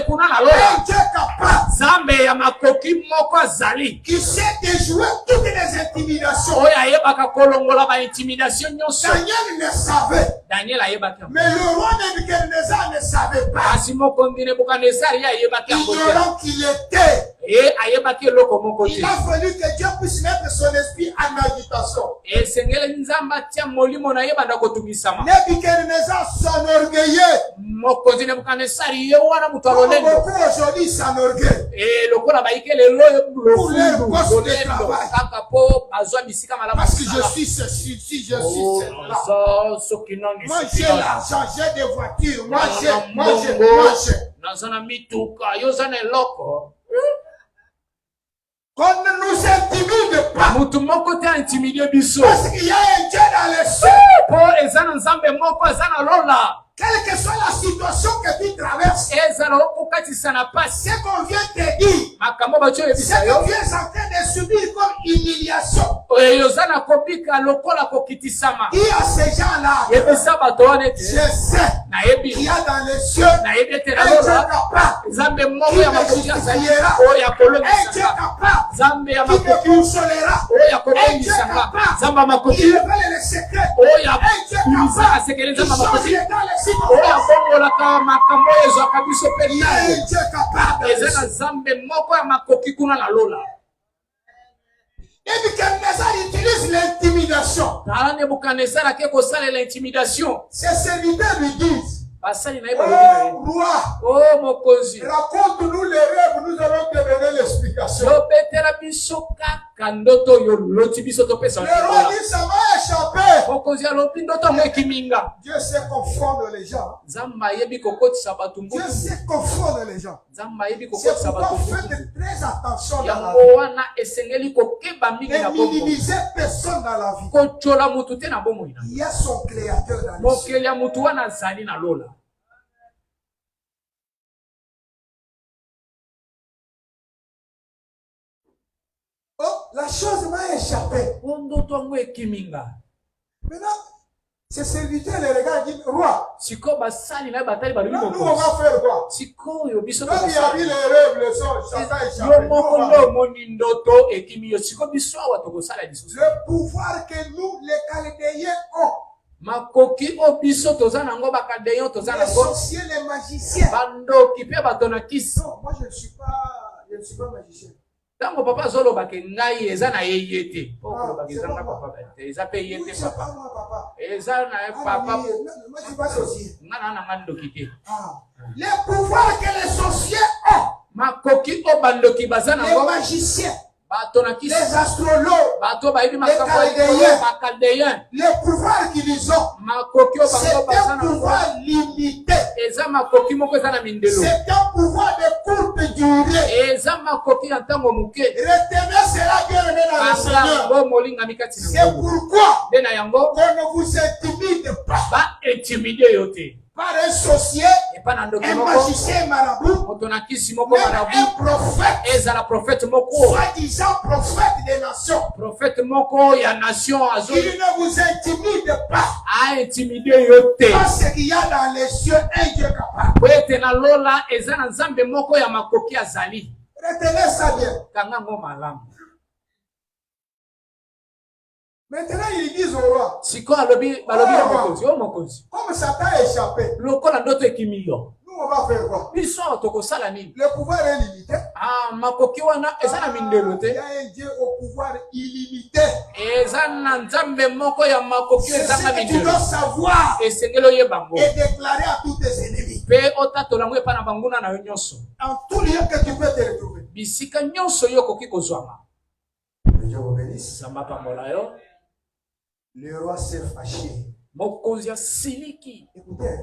kuna na lola. un Dieu capable Zambe ya makoki moko azali. qui sait déjouer toutes les intimidations. Oyo ayebaka kolongola ba intimidation nyonso. Daniel ne savait. Daniel ayebaki yango. Mais le roi Nebuchadnezzar ne savait pas. Kasi mokonzi Nebukadnezari ye ayebaki yango te. Ignorant qu'il était. Et ayebaki eloko moko Il te. a fallu que Dieu puisse mettre son esprit en agitation. Esengeli nzambe atia molimo na ye banda kotungisama. Nebuchadnezzar s'enorgueillait. Mokonzi Nebukadnesari ye wana mutu Comme alolendo. beaucoup aujourd'hui s'enorgueillent. Lokola baike lelo Pour leur poste de travail. kaka po bazwa bisika malamu. Parce que je suis ceci, si je suis cela. Moi j'ai l'argent, j'ai des voitures, moi j'ai. Nazana mituka yozana eloko. Qu'on ne nous intimide pas. Mutu moko te intimide biso. Parce qu'il y a un Dieu dans les cieux. Po ezana nzambe moko ezana lola. Quelle que soit la situation que tu traverses, Ezana okukatisa na pasi. ce qu'on vient te dire, Makambo bacho ce yebisa yo. que tu es en train de subir comme humiliation, Yozana kobika lokola kokitisama. dis à ces gens-là, Yebisa bato wane je te. sais Na yebi. qu'il y a dans les cieux Na yebi te na un Dieu lola. capable, Nzambe moko qui ya me makoki azali. justifiera, Oya un Dieu kolongisanga. capable, Nzambe ya qui me makoki. consolera, Oya un Dieu kolongisanga. capable, Nzambe ya qui makoki. révèle les secrets, Oya un Dieu kuliza capable, asekele qui nzambe ya change makoki. les temps, les Oya circonstances, bongolaka makambo oyo ezwaka biso mpe il y a nayo. un Dieu capable. Eza na nzambe moko ya makoki kuna na lola. Nebuchadnezzar utilise l'intimidation. Tala Nebukadnesari ake kosalela intimidation. Ses serviteurs lui disent, Basali na ye balobi na ye. oh roi, Oh mokonzi. raconte-nous les rêves, nous allons te donner l'explication. Yobetela biso kaka ndoto yo loti biso topesa Le roi lola. dit, ça m'a échappé. Mokonzi alobi ndoto yango ekiminga. Dieu sait confondre les gens. Nzambe ayebi kokotisa bato Dieu mbutu. sait confondre les gens. Nzambe ayebi C'est kokotisa bato pourquoi mbutu. faites très attention dans la Yango vie. wana esengeli kokeba mingi na Ne bongo. minimisez personne dans la vie. Kotyola mutu te na bomoi na. Il y a son créateur dans les cieux. Mokeli ya mutu wana azali na lola. Oh, la chose m'a échappé. O ndoto yango ekiminga. Maintenant, ses serviteurs les regardent et disent, roi, Sikoyo basali na ye batali balobi nous on mokonzi. va faire quoi? Sikoyo biso Donc il y a vu les rêves, les songes, ça t'a yo échappé. Nous, moko on nde va- omoni ndoto ekimi yo sikoyo biso awa tokosala lisusu. Le pouvoir que nous, les Chaldéens, ont, Makoki o biso toza nango bakadeyon toza les nango sorciers, les magiciens. bandoki mpe bato na kisi. Non, moi je ne suis pas magicien. Ntango papa azolobaka ngai eza na ye ye te. Po Ah, kolobaka c'est eza nga pas papa te eza mpe ye Oui, te c'est pas papa. moi, papa. Eza na ye Ah, papa. oui, non, moi je suis pas sorcier. Nga na nga ndoki te. Ah. Les pouvoirs que les sorciers ont, Makoki o bandoki baza les nango magiciens, bato na kisi. les astrologues, Bato bayebi makambo ya Chaldeens. likolo bakaldeyen. les pouvoirs qu'ils ont, Makoki o c'est bango baza un nango. pouvoir limité. Eza makoki moko eza na mindelo. C'est un pouvoir de courte durée. Eza makoki ya ntango moke. Retenez cela, bien-aimé dans le Seigneur. Bango molingami kati na C'est ngo. pourquoi Nde na yango qu'on ne vous intimide pas ba-intimide yo te. par un sorcier, Epa na ndoki un moko. magicien marabout, Moto na kisi moko même marabu. un prophète, Ezala prophète moko. soi-disant prophète des nations. Prophète moko ya nation azo. Il ne vous intimide pas A-intimide yo te. parce qu'il y a dans les cieux un Dieu capable. Po ete na lola eza na nzambe moko ya makoki azali. Retenez ça bien. Kanga ngo malamu. Maintenant, ils disent au roi, Siko alobi balobi ya mokonzi. O mokonzi. comme ça t'a échappé, Lokola ndoto ekimi yo. nous on va faire quoi? Biso awa tokosala nini? Le pouvoir est limité. Ah, makoki wana eza na mindelo Il te. y a un Dieu au pouvoir illimité. Eza na nzambe moko ya makoki C'est eza na ce que tu mindelo. dois savoir Esengeli oyeba yango. et déclarer à tous tes ennemis. Mpe otatola yango epa na banguna na yo nyonso. En tout lieu que tu peux te retrouver. Bisika nyonso yo okoki kozwama. Que Dieu vous bénisse. Nzambe apambola yo. Le roi s'est fâché. Mokonzi asiliki. Écoutez,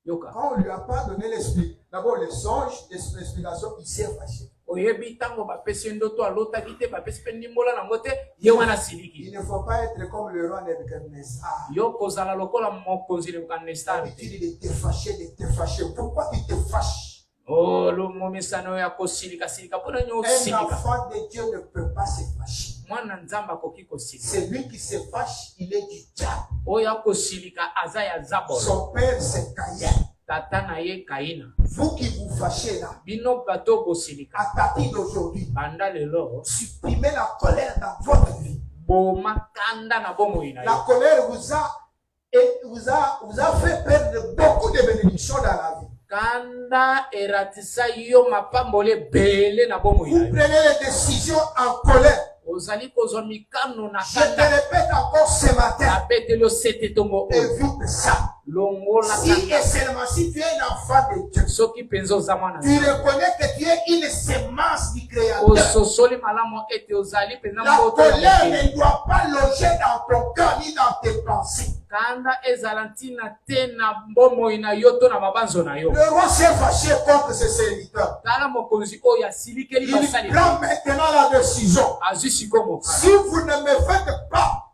Yoka. quand on ne lui a pas donné l'esprit, d'abord les songes, l'explication, il s'est fâché. Oyebi ntango bapesi ndoto alotaki te bapesi mpe ndimbola nango te ye wana asiliki. Il ne faut pas être comme le roi Nebuchadnezzar. Yo kozala lokola mokonzi Nebukadnesari te. L'habitude de te fâcher, de te fâcher. Pourquoi tu te fâches? Oh, lomomesano ya kosilika silika mpona nyo Un osilika. enfant de Dieu ne peut pas se fâcher. Mwana nzambe akoki kosilika. Celui qui se fâche, il est du diable. Oyo akosilika aza ya zabolo. Son père, c'est Caïn. Tata na ye Kaina. Vous qui vous fâchez là, Bino bato bosilika. à partir d'aujourd'hui, Banda lelo. supprimez la colère dans votre vie. Boma kanda na bomoi na La yo. colère vous a fait perdre beaucoup de bénédictions dans la vie. Kanda eratisa yo mapambole bele na bomo Vous prenez les décisions en colère. ozali kozwa mikano na Je te kanda répète encore ce matin. abeteli osete tongo oyo Évite ça. longola Si kanda et seulement si tu es un enfant de Dieu, soki mpenza oza mwana tu reconnais que tu es une semence du Créateur. ososoli malamu ete ozali mpenza La mboto ya colère Mokonzi. ne doit pas loger dans ton cœur ni dans tes pensées. kanda ezala ntina te na bomoi na yo to na mabanzo na yo Le roi s'est fâché contre ses serviteurs. tala mokonzi oyo asilikeli Il basali prend maintenant la décision. azwi sikoyo mokano Si vous ne me faites pas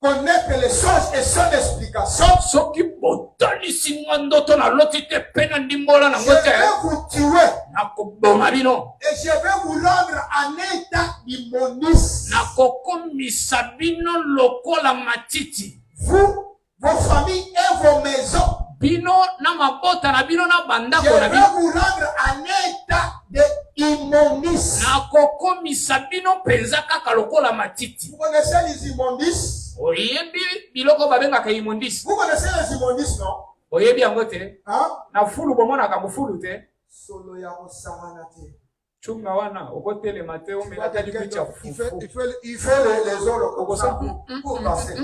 connaître les choses et son explication, soki botalisi nga ndoto naloti te mpe na ndimbola je nango te vais vous tuer nakoboma bino et je vais vous rendre en état d'immondice. nakokomisa bino lokola matiti Vous, vos familles et vos maisons. bino na mabota na bino na Je bandako na vais bino vous rendre en état d'immondice. nakokomisa bino mpenza kaka lokola matiti Vous connaissez les immondices? oyebi biloko babengaka imondisi Vous connaissez les immondices, non? oyebi yango te Hein? na fulu bomonaka mofulu te Solo ya osahana te. chunga wana okotelema te omela liku cha fufu Il fait les autres comme ça pour passer.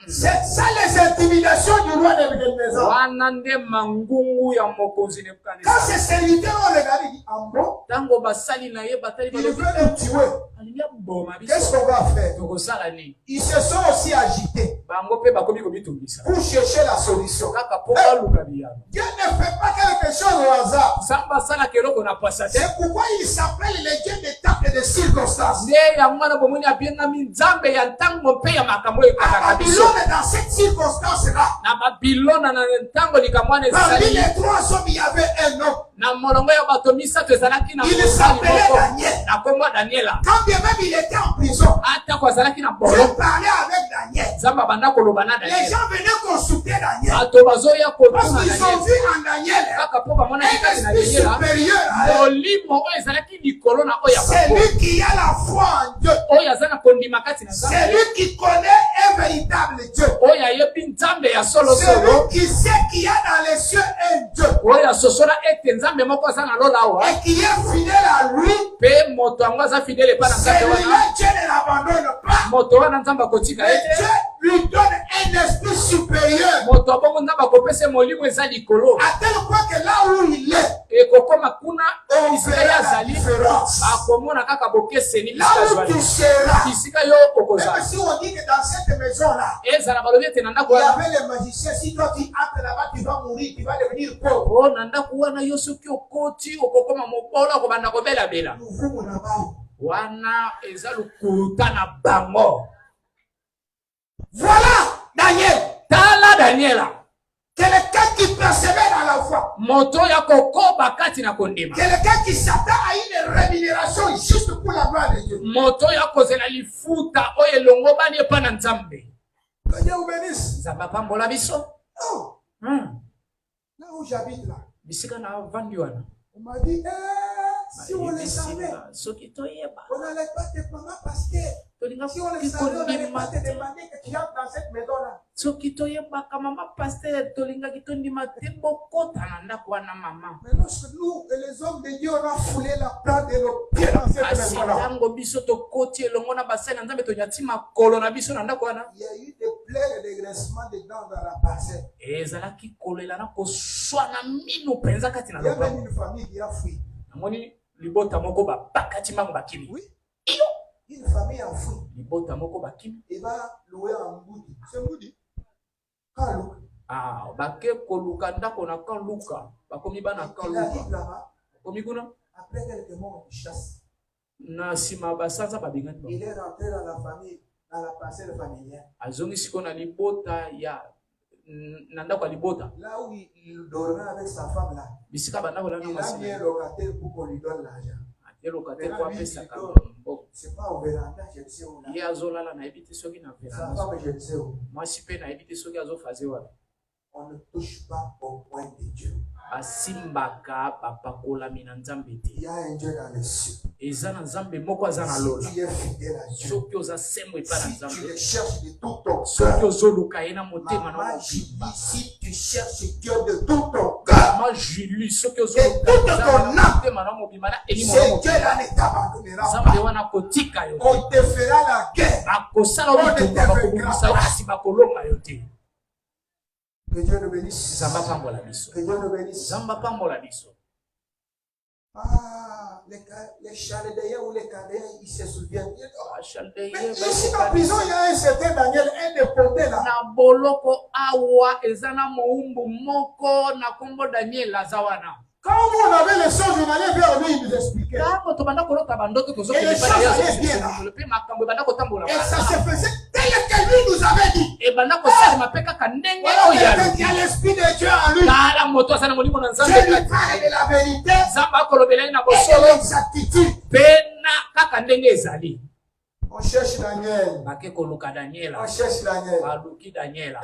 C'est ça les intimidations du roi Nebuchadnezzar. wana nde mangungu ya mokonzi Quand Nebukadneza ses serviteurs ont regardé, ils disent, ah bon? ntango basali na ye batali Il balobi veut le tuer. alingi aboma Qu'est-ce biso qu'on va faire? tokosala nini Ils se sont aussi agités bango mpe bakomi komitungisa pour chercher la solution. kaka mpo baluka biyano Dieu ne fait pas quelque chose au hasard. nzambe asalaka eloko na pasa te C'est pourquoi il s'appelle les dieux des temps et des circonstances. nde yango wana bomoni abengami nzambe ya ntango mpe ya makambo oyo À ekataka biso Babylone, dans cette circonstance-là, na babilona na ntango likambo wana parmi ezali les trois hommes, il y avait un homme. na molongo ya bato misato ezalaki na Il mosali s'appelait moko Daniel. na kombo daniela Quand bien même il était en prison, atako azalaki na Dieu bolo parlait avec Daniel. nzambe abanda koloba na Les daniela gens venaient consulter Daniel. bato bazoya Parce kotuna qu'ils ont daniela vu en Daniel kaka mpo bamonaki un kati na esprit daniela supérieur à eux. molimo oyo ezalaki likolo na oyo ya C'est bango lui qui a la foi en Dieu. oyo aza na kondima kati na C'est nzambe lui qui connaît un véritable Dieu. oyo ayebi nzambe ya C'est solosolo lui qui sait qu'il y a dans les cieux un Dieu. oyo asosola ete nzambe moko aza na lola awa Et qui est fidèle à lui. mpe moto yango aza fidele epa na nzambe wana Celui-là, Dieu ne l'abandonne pas. moto wana nzambe akotika Mais ete Dieu lui donne un esprit supérieur. moto abongo nzambe akopesa molimo eza likolo À tel point que là où il est, ekokoma kuna on bisika ye verra la azali différence. akomona kaka bokeseni Là bisika où azwali tu seras. bisika yo Même okozala si on dit que dans cette maison-là, ezala balobi ete na ndako il y wana avait les magiciens. Si toi tu entres là-bas, tu vas mourir, tu vas devenir pauvre. o na ndako wana yo soki okoti okokoma mobolo akobanda kobelabela Nous vous là-bas. wana eza lokuta na bango Voilà Daniel. tala daniela Quelqu'un qui persévère dans la foi. moto ya kokoba kati na kondima Quelqu'un qui s'attend à une rémunération juste pour la gloire de Dieu. moto ya kozela lifuta oyo elongobani epa na nzambe Que Dieu vous bénisse. nzambe apambola biso Oh, là où j'habite là, bisika na vandi wana on m'a dit, si on le savait, soki toyeba on n'allait pas te prendre parce que tolinga si on le savait, on n'allait pas kondima te te demander que tu entres dans cette maison-là. soki toyebaka mama paster tolingaki tondima te bokota na ndako wana mama Mais lorsque nous et les hommes de Dieu, on a foulé la plante de nos pieds dans cette kasi maison-là, ntango biso tokoti elongo na basali na nzambe tonyati makolo na biso na ndako wana il y a eu des plaies et des graissements dedans dans la parcelle. ezalaki kolela na koswana mino mpenza kati na Il y a même lopango une famille qui a fui. namoni libota moko babakati mbango bakimi Oui. Une famille a fui. libota moko bakimi Il va louer en Moudi. C'est Moudi. Quand Luka. bake koluka ndako na kan luka bakomi bana kan Il luka arrive là-bas. bakomi kuna Après quelques mois, il chasse. na nsima basanza babengani Il bango est rentré dans la famille, dans la parcelle familiale. azongi siko na libota ya na ndako ya libota Là où il dormait avec sa femme là, bisika bandako na il a mis un mwasi locataire pour qu'on lui donne l'argent. ateloka te po apesaka mboko C'est pas au véranda, je ne sais où là. ye azolala nayebi te soki na Sa veranda femme, je ne sais où. mwasi mpe nayebi te soki azofaze wana On ne touche pas au point de Dieu. basimbaka bapakola mina nzambe te. Il y a un Dieu dans les cieux. Eza na nzambe moko aza na lola. Si tu es fidèle à Dieu, Soki oza sembo epa na si tu nzambe, le cherches de tout ton soki cœur, ozoluka ye na motema na Maman Julie, mobimba, si tu cherches Dieu de tout ton cœur, mama Julie, soki Et ozoluka toute nzambe ton na âme, motema na mobimba na elimo na c'est Dieu mobimba, là ne t'abandonnera nzambe pas. wana kotika yo te. On te fera la guerre. Bakosala yo bitumba bakobungisa yo kasi bakolonga yo te. Que Dieu nous bénisse. Nzambe apambola biso. Que Dieu nous bénisse. Nzambe apambola biso. Ah, les Chaldéens ou les Chaldéens, ils se souviennent. Bachaldeye, Mais ici en prison, il y a un certain Daniel, un déporté là. na boloko awa eza na moumbu moko na kombo Daniel aza wana. Quand on avait les songes, on allait vers lui, il nous expliquait. Ntango tobanda kolota bandoto Et les choses allaient bien là. mpe makambo ebanda kotambola Et ça se faisait tel que lui nous avait dit. ebanda kosalema mpe kaka ndenge Voilà oyo quelqu'un qui a l'esprit de Dieu en lui. tala moto aza na molimo na Dieu nzambe lui parle de la vérité nzambe akolobela ye na et de bosolo l'exactitude. mpe na kaka ndenge ezali. On cherche Daniel. bake koluka daniela On cherche Daniel. baluki daniela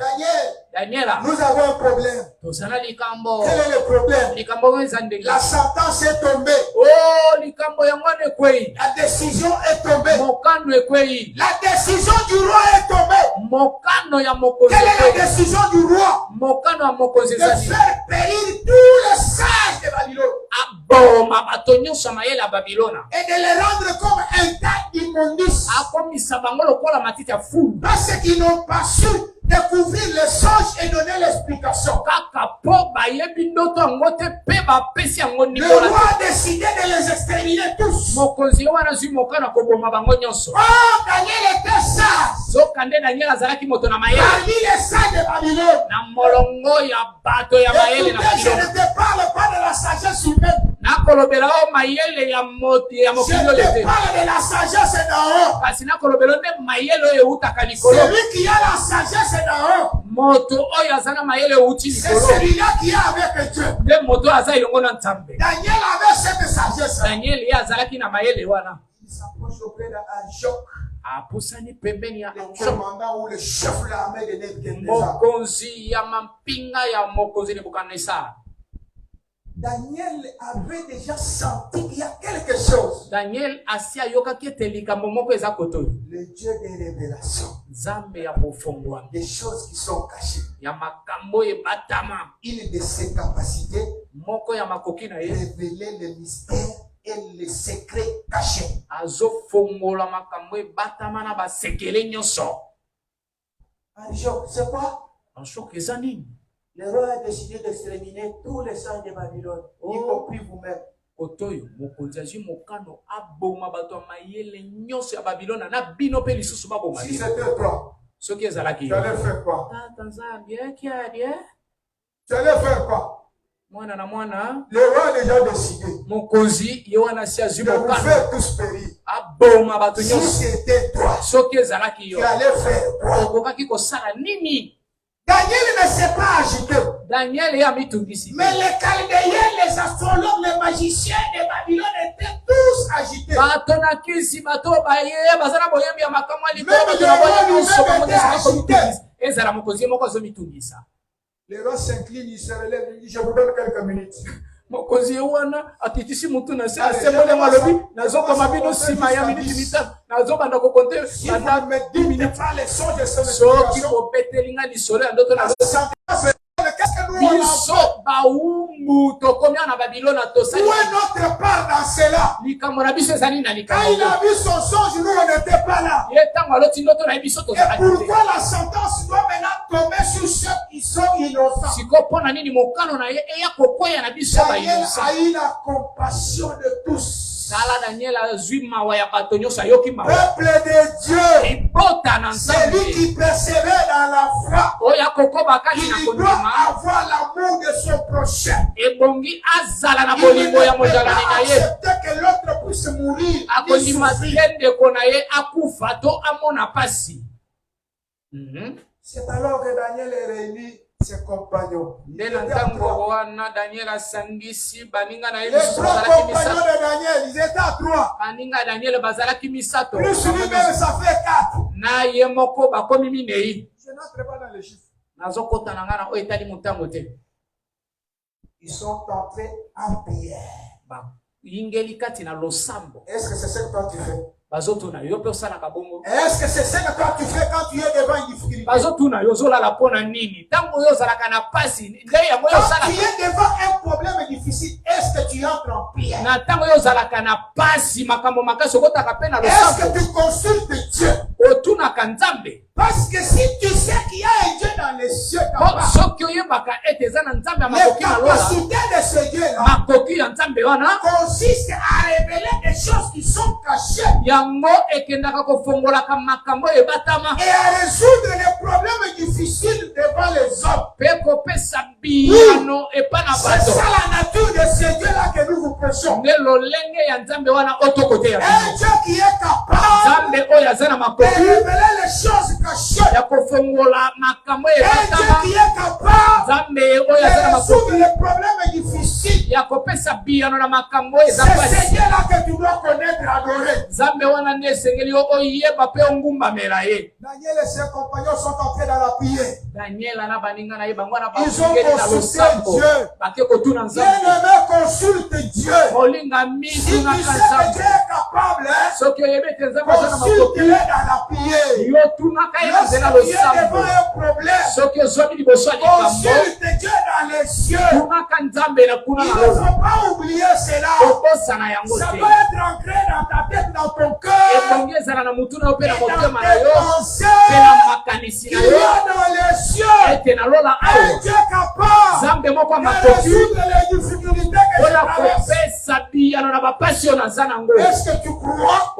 Daniel, nous avons un problème. tozala likambo Quel est le problème? likambo oyo eza ndenge La sentence est tombée. o likambo yango wana ekwei La décision est tombée. mokano ekwei La décision du roi est tombée. mokano ya mokonzi Quelle est la ekwei décision du roi? mokano ya mokonzi De ezali faire périr tous les sages de Babylone aboma bato nyonso ya mayele ya babilona et de les rendre comme un tas d'immondices. akomisa bango lokola matiti ya fulu Parce qu'ils n'ont pas su découvrir les songes et donner l'explication. kaka mpo bayebi ndoto yango te mpe bapesi yango Le ndimbola roi te a décidé de les exterminer tous. mokonzi ye wana azwi mokano ya koboma bango nyonso Oh, Daniel était sage. zoka nde daniel azalaki moto na mayele Parmi les sages de Babylone. na molongo ya bato ya mayele na Écoutez, je babilona ne te parle pas de la sagesse humaine. nakolobela o mayele ya mokili Je oyo te te parle de la sagesse d'en haut. kasi nakolobela nde mayele oyo eutaka likolo Celui qui a la sagesse d'en haut, moto oyo aza na mayele euti c'est likolo celui-là qui est avec Dieu. nde moto oyo aza elongo na nzambe Daniel avait cette sagesse. daniel ye azalaki na mayele wana Il s'approche auprès d'Arjoc, apusani pembeni ya le Arjoc, commandant ou le chef de l'armée de Nebuchadnezzar. mokonzi ya mampinga ya mokonzi nebukadnesar. Daniel avait déjà senti qu'il y a quelque chose. daniel asi ayokaki ete likambo moko eza kotoyo Le Dieu des révélations, nzambe ya bofongwami des choses qui sont cachées. ya makambo ebatama Une de ses capacités, moko ya makoki na ye révéler les mystères et les secrets cachés. azofongola makambo ebatama na basekele nyonso. Arjoc, c'est quoi? Arjoc eza nini? Le roi a décidé d'exterminer tous les sages de Babylone, y compris vous-même. kotoyo mokonzi azwi mokano aboma bato ya mayele nyonso ya babilona na bino mpe lisusu baboma Si bino. c'était toi, soki ezalaki tu allais faire quoi? tata nzambe ekiadie Tu allais faire quoi? mwana na mwana Le roi a déjà décidé mokonzi ye wana si azwi de vous mokano faire tous périr. aboma bato Si nyonso. c'était toi, soki ezalaki yo tu allais faire quoi? okokaki kosala nini? Daniel ne s'est pas agité. daniel ye amitungisi Mais les Chaldéens, les astrologues, les magiciens de Babylone étaient tous agités. bato na kisi bato baye baza na boyembi ya makambo ya likolo Même bato na le boyembi roi nyonso bango lui-même nyonso était bakomitungisa ezala mokonzi ye moko azomitungisa. Le roi s'incline, il se relève, il dit, je vous donne quelques minutes. mokonzi ye wana atitisi mutu na se Allez, asembolemo alobi je nazokoma bino nsima ya miniti mitano nazobanda kokonte Si vous banda ne me dites pas les sons de son soki explication, kobetelinga lisolo ya ndoto na la sentence, qu'est-ce que nous on a? biso bawumbu tokomi awa na babilona tosali Où est notre part dans cela? likambo na biso ezali na Quand likambo il a vu son songe, nous on n'était pas là. ye ntango aloti ndoto na ye biso Et tozalaki te. pourquoi la sentence doit maintenant tomber sur ceux qui sont innocents? sikoyo mpo na nini mokano na ye eya kokwea na biso Daniel bainosa. a eu la compassion de tous. tala daniel azwi mawa ya bato nyonso ayoki mawa Peuple de Dieu, ebota na celui nzambe qui persévère dans la foi, oyo akokoba kati na il doit kondima avoir l'amour de son prochain. ebongi azala na Il ne bolingo ya peut mojalani pas na ye accepter que l'autre puisse mourir. ni akondima souffrir. te ndeko na ye akufa to amona pasi. C'est alors que Daniel est réuni ses compagnons. nde na ntango wana daniel asangisi baninga na ye Les misusu trois bazalaki compagnons misato de Daniel, ils étaient à trois. baninga ya daniel bazalaki misato Plus lui-même, ça fait quatre. na ye moko bakomi minei. Je n'entre pas dans les chiffres. nazokota na nga na oyo etali motango te. Ils sont entrés en prière. ingeli kati na losambo. Est-ce que c'est ce que toi tu fais? Bazotuna yo pe osala kabongo. Est-ce que c'est ce que toi tu fais quand tu es devant une difficulté? Bazotuna yo zola la pona nini. Tango yo zala kana pasi ndey ya moyo sala. Quand tu es devant un problème difficile, est-ce que tu entres en prière? Na tango yo zala kana pasi makambo makaso kota kapena losambo. Est-ce que tu consultes Dieu? Otuna kanzambe. Parce que si tu sais qu'il y a un Dieu dans les cieux, les capacités de ce Dieu-là consiste à révéler des choses qui sont cachées et à résoudre les problèmes difficiles devant les hommes. Oui. C'est ça la nature de ce Dieu-là que nous vous prêchons. Un Dieu qui est capable de révéler les choses cachées. Un Dieu qui est capable de résoudre les problèmes difficiles. C'est ce Dieu-là que tu dois connaître et adorer. Daniel et ses compagnons sont entrés dans la prière. Ils ont consulté Dieu. Bien-aimé, consulte Dieu. Si tu sais que Dieu est capable, consulte-le dans la prière. Lorsque tu es devant un problème, consulte Dieu dans les cieux. Il ne faut pas oublier cela. Ça doit être ancré dans ta tête, dans ton cœur, et dans tes pensées. Il y a dans les cieux un Dieu capable de résoudre les difficultés que tu traverses. Est-ce que tu crois?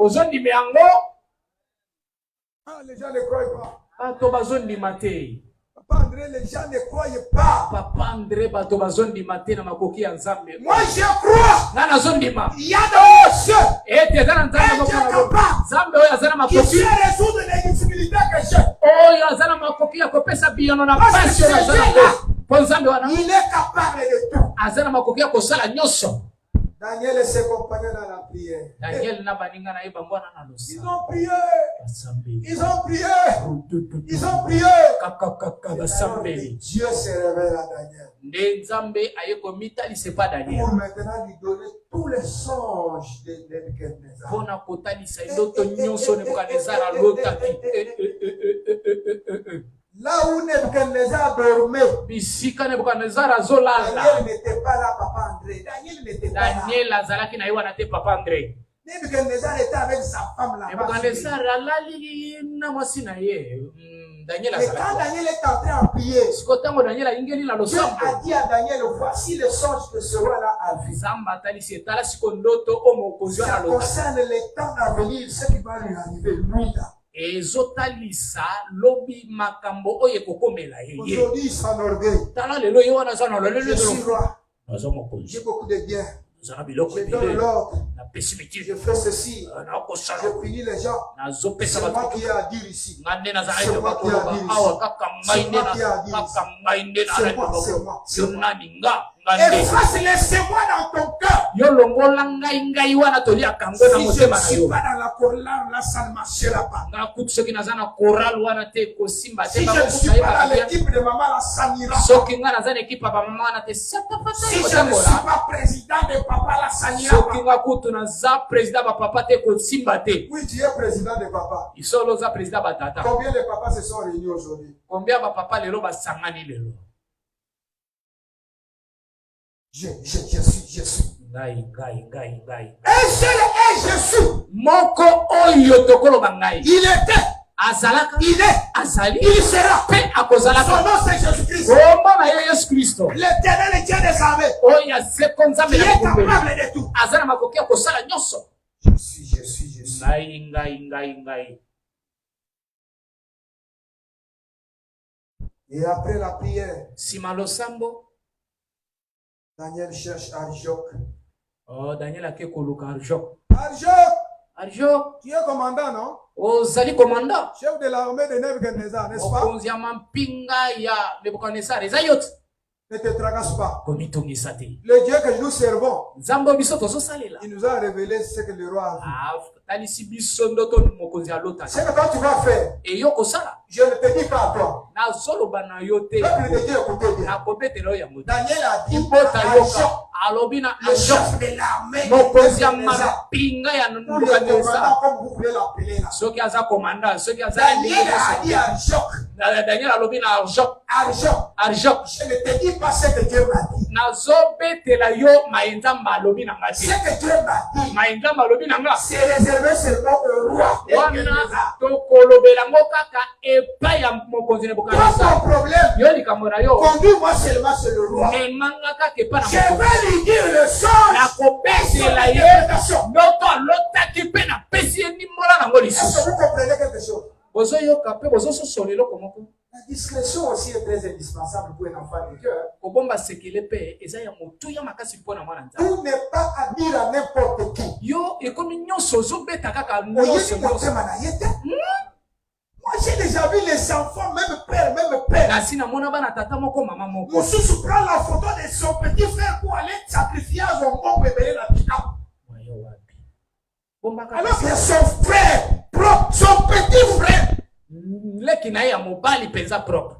Ah, les gens ne croient pas. Papa André, les gens ne croient pas. Moi, je crois. Il y a dans les cieux un Dieu capable qui sait résoudre les difficultés que j'ai. Il est capable de tout. Daniel et ses compagnons dans la prière. Ils ont prié. Ils ont prié. Ils ont prié. Et Dieu se révèle à Daniel. Pour maintenant lui donner tous les songes de Nebuchadnezzar. Là où Nebuchadnezzar dormait, Daniel n'était pas là, Papa André. Daniel n'était pas là. Nebuchadnezzar était avec sa femme là-bas. Mais quand Daniel est entré en prière, Dieu a dit à Daniel, voici le songe que ce roi-là a vu. Ça concerne les temps à venir, ce qui va lui arriver, lui là. Aujourd'hui, il s'enorgueille. Je suis roi. J'ai beaucoup de biens. Je donne l'ordre. Je fais ceci. Je punis les gens. C'est moi qui ai à dire ici. C'est moi qui ai à dire ici. C'est moi qui ai à dire ici. C'est moi. Efface laissez-moi dans ton cœur. Si je ne suis pas dans la chorale, là, ça ne marchera pas. Si je ne suis pas dans l'équipe de maman, là, ça n'ira pas. Si je ne suis pas président de papa, là, ça n'ira pas. Oui, tu es président de papa. Combien de papas se sont réunis aujourd'hui? Je suis. Un seul est Jésus. Il était. Il est. Il sera. Son nom c'est Jésus-Christ. L'éternel Dieu des armées. Qui est capable de tout. Je suis. Et après la prière, Daniel cherche Arjok. Daniel a koluka Arjok. Arjok, tu es commandant, non? Zali commandant. Chef de l'armée de Nebuchadnezzar, n'est-ce pas? Ne te tracasse pas. komitungisa te. Le Dieu que nous servons, Nzambe biso tozosalela il nous a révélé ce que le roi a vu. talisi biso ndoto mokonzi alota. Ce que toi tu vas faire, Et yo kosala je ne te dis pas à toi. nazoloba na yo te Peuple de Dieu, écoutez bien. nakobetela yo yango te. Daniel a dit Ibota à yoka Jean, alobi na le chef de l'armée, mokonzi ya Nebuchadnezzar, mapinga ya ou le Nebukadneza, commandant, comme vous pouvez l'appeler là. soki aza commandant, soki aza Daniel a dit à Jean, Daniel alobi na arjok je ne te dis pas ce que Dieu m'a dit. nazobetela yo maenzamba alobi na nga Ce te. que Dieu m'a dit, maenzamba alobi na nga c'est réservé seulement au roi. wana tokolobela ngo kaka epai ya mokonzi Pas Nebukadneza. ton problème. Yo likambo na yo Conduis-moi seulement sur le roi. memanga kaka epai na Je mokonzi. vais lui dire le songe. nakobetela ye Interprétation. ndoto alotaki mpe napesi ye ndimbola nango Est-ce que lisusu. vous comprenez quelque chose? bozoyoka mpe bozososola eloko moko. La discrétion aussi est très indispensable pour un enfant de Dieu. kobomba sekele mpe eza ya motuya makasi mpo na mwana nzambe. Tout n'est pas à dire à n'importe qui. yo ekomi nyonso ozobeta kaka Oyebi nyonso nyonso. motema na ye te. Moi j'ai déjà vu les enfants, même père, kasi namona bana tata moko mama moko Moussousou prend la photo de son petit frère pour aller sacrifier à son bon bébé la pita. Wayo wapi. bombaka Alors que son frère, son petit frère, leki na ye ya mobali mpenza propre.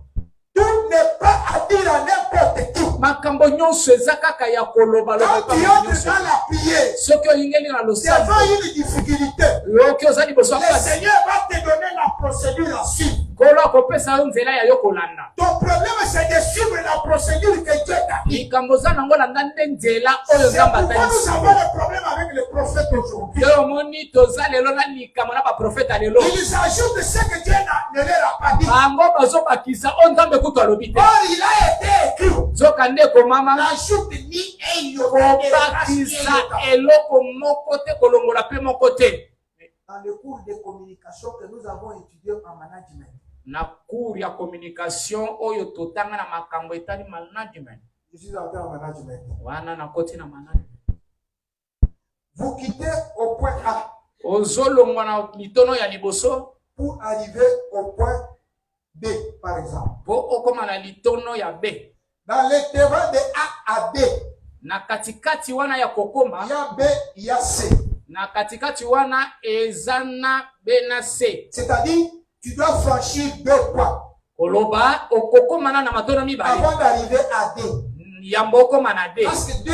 tout n'est pas à dire à n'importe qui. makambo nyonso eza kaka ya koloba Quand tu entres dans la prière, soki oyingeli na losali devant une difficulté, yoki oza liboso ya le pasi Seigneur va te donner la procédure à suivre. kolo akopesa yo nzela ya yo kolanda. Ton problème, c'est de suivre la procédure que Dieu t'a dit. likambo oza nango landa nde nzela oyo C'est nzambe pourquoi nous atalisi. avons des problèmes avec les prophètes aujourd'hui. yo omoni toza lelo na likambo na baprofeta lelo Ils ajoutent ce que Dieu ne leur a pas dit. bango bazobakisa oyo nzambe kutu alobi te. Or, il a été écrit. nzoka nde ekomama N'ajoute ni un kobakisa eloko moko te kolongola mpe moko te. Dans le cours de communication que nous avons étudié en management, na cours ya communication oyo totanga na makambo etali management je suis entré en management. wana nakoti na management. Vous quittez au point A ozolongwa na litono ya liboso pour arriver au point B, par exemple. po okoma na litono ya B. Dans l'intervalle de A à B, na katikati wana ya kokoma il y a B, il y a C. na katikati wana eza na B na C. C'est-à-dire, tu dois franchir 2 pas koloba okokoma na matono mibale avant d'arriver à D. yambo okoma na D. Parce que D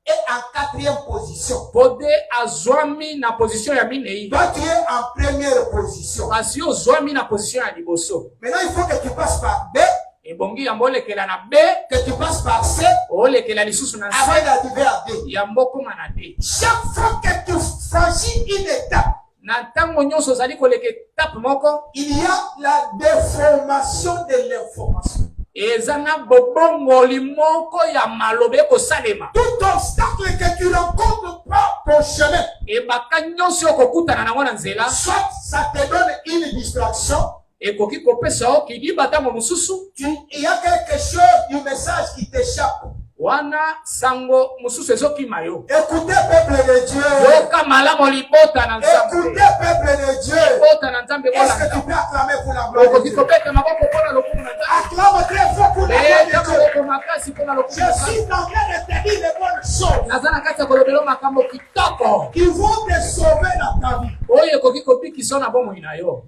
est en 4e position. po D azwami na position ya minei. Toi, tu es en première position. kasi ozwami na position ya liboso. Maintenant, il faut que tu passes par B, ebongi yambo olekela na B que tu passes par C olekela lisusu na avant C d'arriver à D. yambo okoma na D. Chaque fois que tu franchis une étape, na ntango nyonso ozali koleka etape moko il y a la déformation de l'information. eza na bobongoli moko ya maloba ekosalema. Tout obstacle que tu rencontres par ton chemin, ebaka nyonso okokutana nango na nzela soit ça te donne une distraction, ekoki kopesa yo kidiba ntango mosusu il y a quelque chose du message qui t'échappe. wana sango mosusu ezokima yo. Écoutez, peuple de Dieu. yoka malamu libota na nzambe. Écoutez, peuple de Dieu. libota na nzambe Est-ce que tu peux acclamer pour la gloire de okoki Dieu? kobeta maboko mpona lokumu na nzambe. Acclame très fort pour la gloire de eza Dieu. maboko makasi mpona lokumu na Je nzambe. suis en train de te dire les bonnes choses naza na kati ya kolobela makambo kitoko qui vont te sauver dans ta vie. oyo ekoki kobikisa yo na bomoi na yo.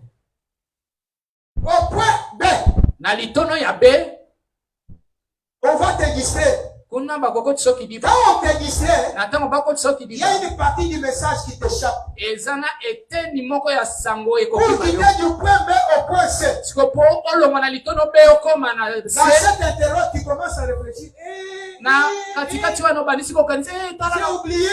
Au point B, na litono ya B on va te distraire. kuna bakokoti soki diba Quand on te distrait, na ntango bakoti soki il y diba a une partie du message qui t'échappe. eza na eteni moko ya sango Pour ekokima yo. quitter du point B au point C. siko po olongwa na litono B okoma na Dans C cet interroge, tu commences à réfléchir. na katikati wana obandisi kokanisa J'ai tala oublié.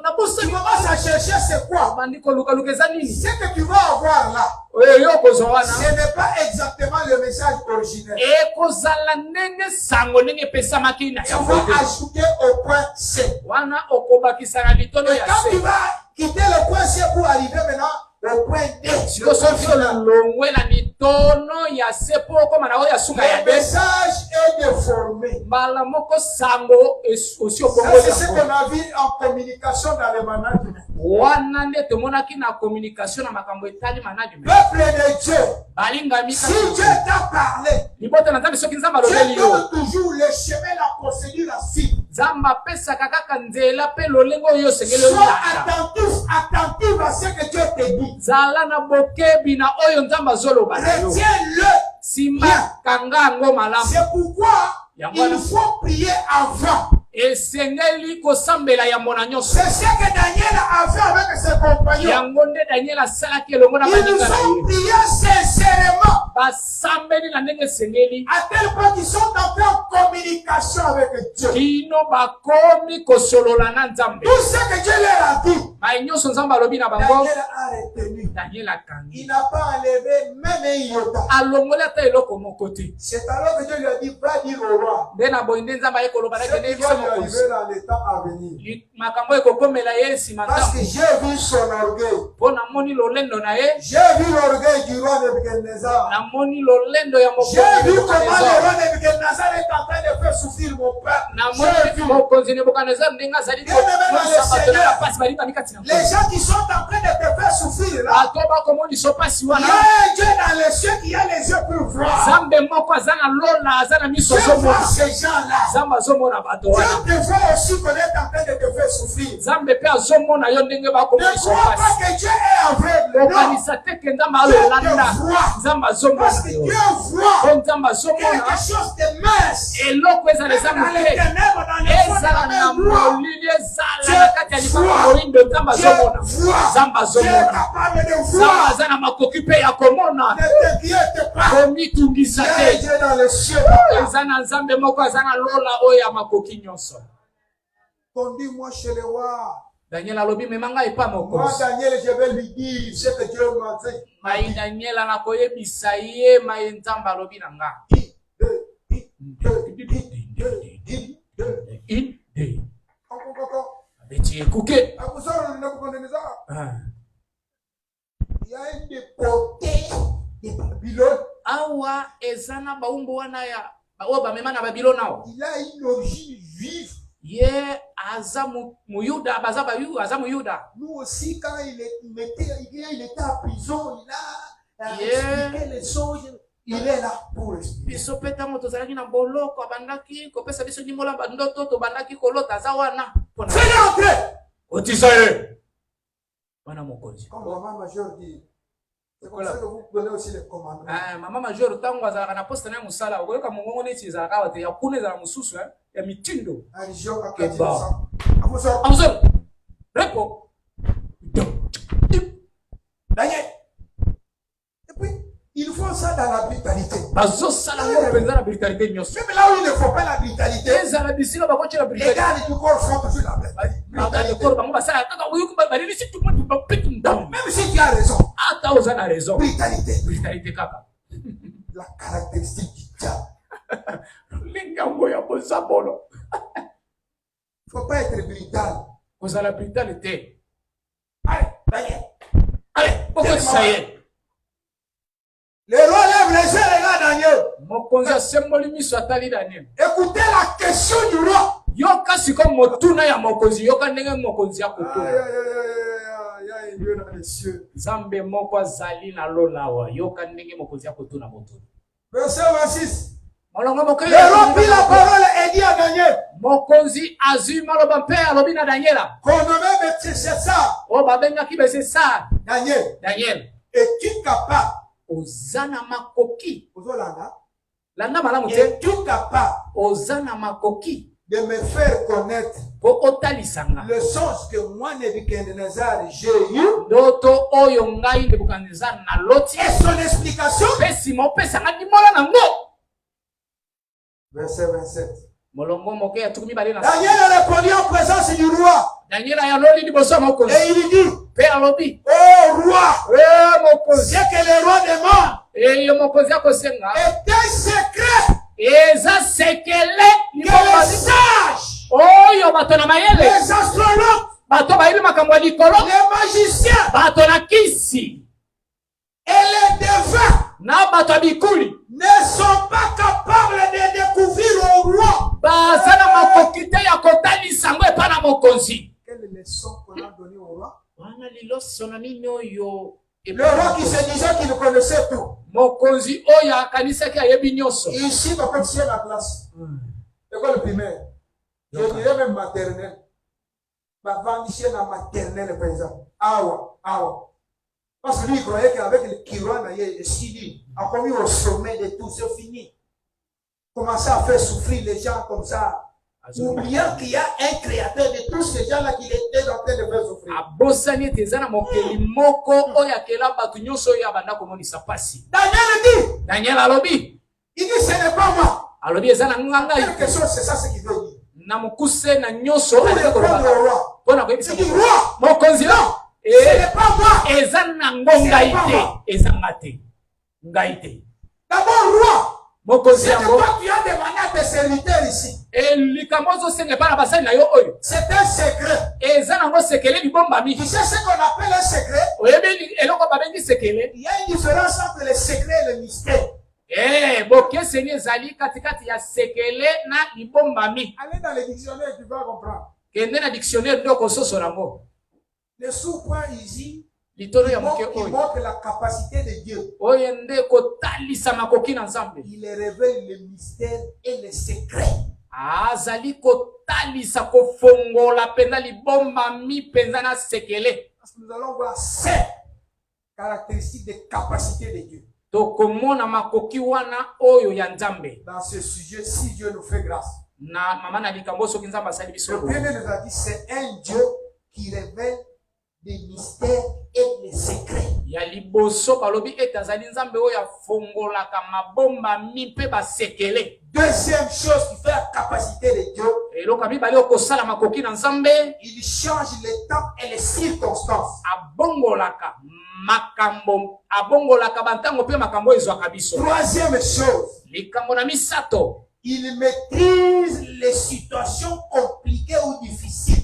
naposa Tu commences à chercher c'est quoi. obandi kolukaluka eza nini Ce que tu vas avoir là, oyo yo okozwa wana ce n'est pas exactement le message originel. ekozala ndenge sango ndenge epesamaki na Tu yango vas te. ajouter au point C. wana okobakisa na litono Et ya quand tu C vas quitter le point C pour arriver maintenant au point D, siko soki olongwe na litono ya C po okoma na oyo ya suka ya le D message est déformé. mbala moko sango osi Ça, obongo c'est ce yango. qu'on a vu en communication dans le management. wana nde tomonaki na communication na makambo etali management Peuple de Dieu, balingami si Dieu t'a parlé, libota na nzambe soki nzambe Dieu alobeli yo. donne toujours le chemin, la procédure à suivre. Nzambe apesaka kaka nzela pe lolengo oyo osengeli Sois oyilanda. attentif à ce que Dieu te dit. Zala na bokebi na oyo nzambe azoloba na yo. Retiens-le. Simba kanga yango malamu. C'est pourquoi il faut prier avant. Esengeli kosambela ya mona nyonso. C'est ce que Daniel a fait avec ses compagnons. Yango nde Daniel asalaki elongo na baninga na Ils ye. ont prié sincèrement. Basambeli na ndenge esengeli. À tel point qu'ils sont entrés en communication avec Dieu. Kino bakomi kosolola na nzambe. Tout ce que Dieu leur a dit, Mai nyonso nzambe alobi na bango. Daniel a retenu. Daniel akangi. Il n'a pas enlevé même un iota. Alongoli ata eloko moko te. C'est alors que Dieu lui a dit, va dire au roi. Nde na boye nde nzambe ayekoloba na Ce kende qui biso va lui mokonzi. arriver dans l'état à venir. Makambo ekokomela ye nsima Parce que ntango. j'ai vu son orgueil. Mpo namoni lolendo na ye. J'ai vu l'orgueil du roi Nebuchadnezzar. Namoni lolendo ya J'ai vu comment le Nebukadnezar. roi Nebuchadnezzar est en train de faire souffrir mon peuple. J'ai Namoni vu. mokonzi Nebukadnezar ndenge azali komonisa bato na pasi balinga mikati na Les gens qui sont en train de te faire souffrir là, bato bakomonisa pasi il y a wana. un Dieu dans les cieux qui a les yeux pour voir. Nzambe moko aza na lola aza na miso Dieu voit azomona. ces gens-là. Nzambe azomona bato Dieu wana. te voit aussi qu'on est en train de te faire souffrir. Nzambe mpe azomona yo ndenge Ne bakomonisa crois pasi. pas que Dieu est aveugle. Non. Okanisa te ke nzambe alolanda. Nzambe azomona Parce que yo. Dieu voit Po nzambe azomona quelque chose de mince. eloko ezala eza Dans les moke. ténèbres, dans les fonds de Ezala la na mer noire. molili ezala na kati ya libanga moyindo. Nzambe azomona. Nzambe Dieu est azomona. capable de Nzambe voir. aza na makoki mpe ya komona. Ne t'inquiète pas. Komitungisa Il y a un te. Dieu dans les cieux. Eza na nzambe moko aza na lola oyo ya makoki nyonso. Conduis-moi chez le roi. Daniel alobi mema ngai epa Moi, mokonzi. Daniel, je vais lui dire ce que Dieu m'a dit. Mai Daniel nakoyebisa ye mai nzambe alobi na nga. Inde. Abeti ekuke. Il y a une déportée de Babylone. Awa eza na baumbu wana ya oyo bamema na Babylone awa. Il a une origine juive. Ye aza muyuda baza bayu aza muyuda. Nous aussi, quand il était en prison, il a Yeah. expliqué les choses. Il est là pour expliquer. Biso pe ntango tozalaki na boloko abandaki kopesa biso ndimbola bandoto tobandaki kolota aza wana. Fais-le entrer. Otisa ye. Wana mokonzi. Comme maman major dit, c'est pour ça que vous donnez aussi les commandements. Mama major ntango azalaka na poste na ye mosala okoyoka mongongo neti ezalaka awa te ya kuna ezala mosusu ya mitindo. Religion à Que bon. 400. Amzolo repo. Daniel. Et puis, il faut ça dans la brutalité. Bazosala ngo mpenza na brutalité nyonso. Même là où il ne faut pas la brutalité, Ezala bisika bakoki na les brutalité. gars du corps font toujours la brutalité. Bakoro bango basala kaka uyuku balilisi tout le monde bapitu ndamu. Même si tu as raison, Ata oza na raison. brutalité, Brutalité kaka. la caractéristique du diable. Lingango ya bozabolo. Il ne faut pas être brutal. Kozala brutalité. Allez, Daniel. Allez, pourquoi ça y est? Le roi lève les yeux, regarde Daniel. Mokonzi asemboli miso atali Daniel. Écoutez la question du roi. Yoka siko motuna ya mokonzi, yoka ndenge mokonzi ya Aïe, kotuna. aïe, aïe, aïe, il y a un Dieu dans les cieux. Zambe moko azali na lolawa, yoka ndenge mokonzi ya kotuna motuna. Verset 26. Molongo mokonzi. Le roi prit la parole et dit à Daniel, Mokonzi azwi maloba mpe alobi na Daniela. qu'on nommait Belteshazzar. O babengaki Belteshazzar. Daniel, Daniel, es-tu capable? ozana makoki. Ozolanda, Landa malamu te. es-tu capable Ozana makoki. de me faire connaître Po otalisanga. le songe que moi, Nebuchadnezzar, j'ai eu Ndoto oyo ngai Nebukadnezar na loti. et son explication? Pesi mopesanga ndimola nango. Verset 27. Molongo moke ya tukumi bale na. Daniel répondit en présence du roi Daniel ayaloli liboso mokonzi. et il dit, Pe alobi. oh roi, Mokonzi. ce que le roi demande Yo mokonzi akosenga. est un secret Eza sekele que les sages, oyo bato na mayele. les astronautes, Bato bayebi makambo ya likolo. les magiciens Bato na kisi. et les devins Na bato ya bikuli. ne sont pas capables de découvrir au roi. Baza na makoki te ya kotalisa ngo epa na mokonzi. Quelle leçon qu'on a donnée au roi? Wana liloso na nini oyo Le roi qui se disait qu'il connaissait tout. mokonzi oyo akanisaki ayebi nyonso. Ici, ma petite la classe. École primaire. Je dirais même maternelle. Ma vandichier la maternelle, par exemple. Awa. Parce que lui, il croyait qu'avec le Kiran, il est Sidi, a commis au sommet de tout, c'est fini. Commencer à faire souffrir les gens comme ça. Oubliant qu'il y a un créateur de tous ces gens-là qui était en train de faire souffrir. Abosani tezana mokeli moko oyo akela batu nyonso oyo abanda komonisa pasi. Daniel dit. Daniel alobi. Il dit ce n'est pas moi. Alobi ezana nganga. Quelque chose, c'est ça ce qu'il veut dire. Na mukuse na nyonso pour répondre au roi. Pona koyebisa Il dit roi. mokonzi non. Ce n'est pas moi. Ezana ngongaite. Ezangate. Ngaite. D'abord roi. Mokonzi C'est que yango. toi tu as demandé à tes serviteurs ici. Et likambozo senge bana basali na yo oyo. C'est un secret. Ezana ngo sekele libomba mi. Tu sais ce qu'on appelle un secret? Oyebi eloko babengi sekele. Il y a une différence entre le secret et le mystère. Bokeseni ezali katikati ya sekele na libomba mi. Allez dans le dictionnaire, tu vas comprendre. Kende na dictionnaire ndoko soso rango. Le sous-point ici, Litono ya moke qui oyo. montre la capacité de Dieu. Oyo nde kotalisa makoki na Nzambe. Il révèle le mystère et le secret. Azali kotalisa kofongola penza libomba mi penza na sekele. Parce que nous allons voir 7 caractéristiques de capacité de Dieu. Tokomona makoki wana oyo ya Nzambe. Dans ce sujet, si Dieu nous fait grâce. Na mama na likambo soki Nzambe asali Le biso. premier nous a dit, c'est un Dieu qui révèle des mystères et des secrets. Ya liboso balobi ete azali Nzambe oyo afongolaka mabomba mi pe basekele. Deuxième chose qui fait la capacité de Dieu, Eloko mibali okosala makoki na Nzambe, il change les temps et les circonstances. abongolaka makambo, abongolaka bantango pe makambo ezwaka biso. Troisième chose, Likambo na misato, il maîtrise les situations compliquées ou difficiles.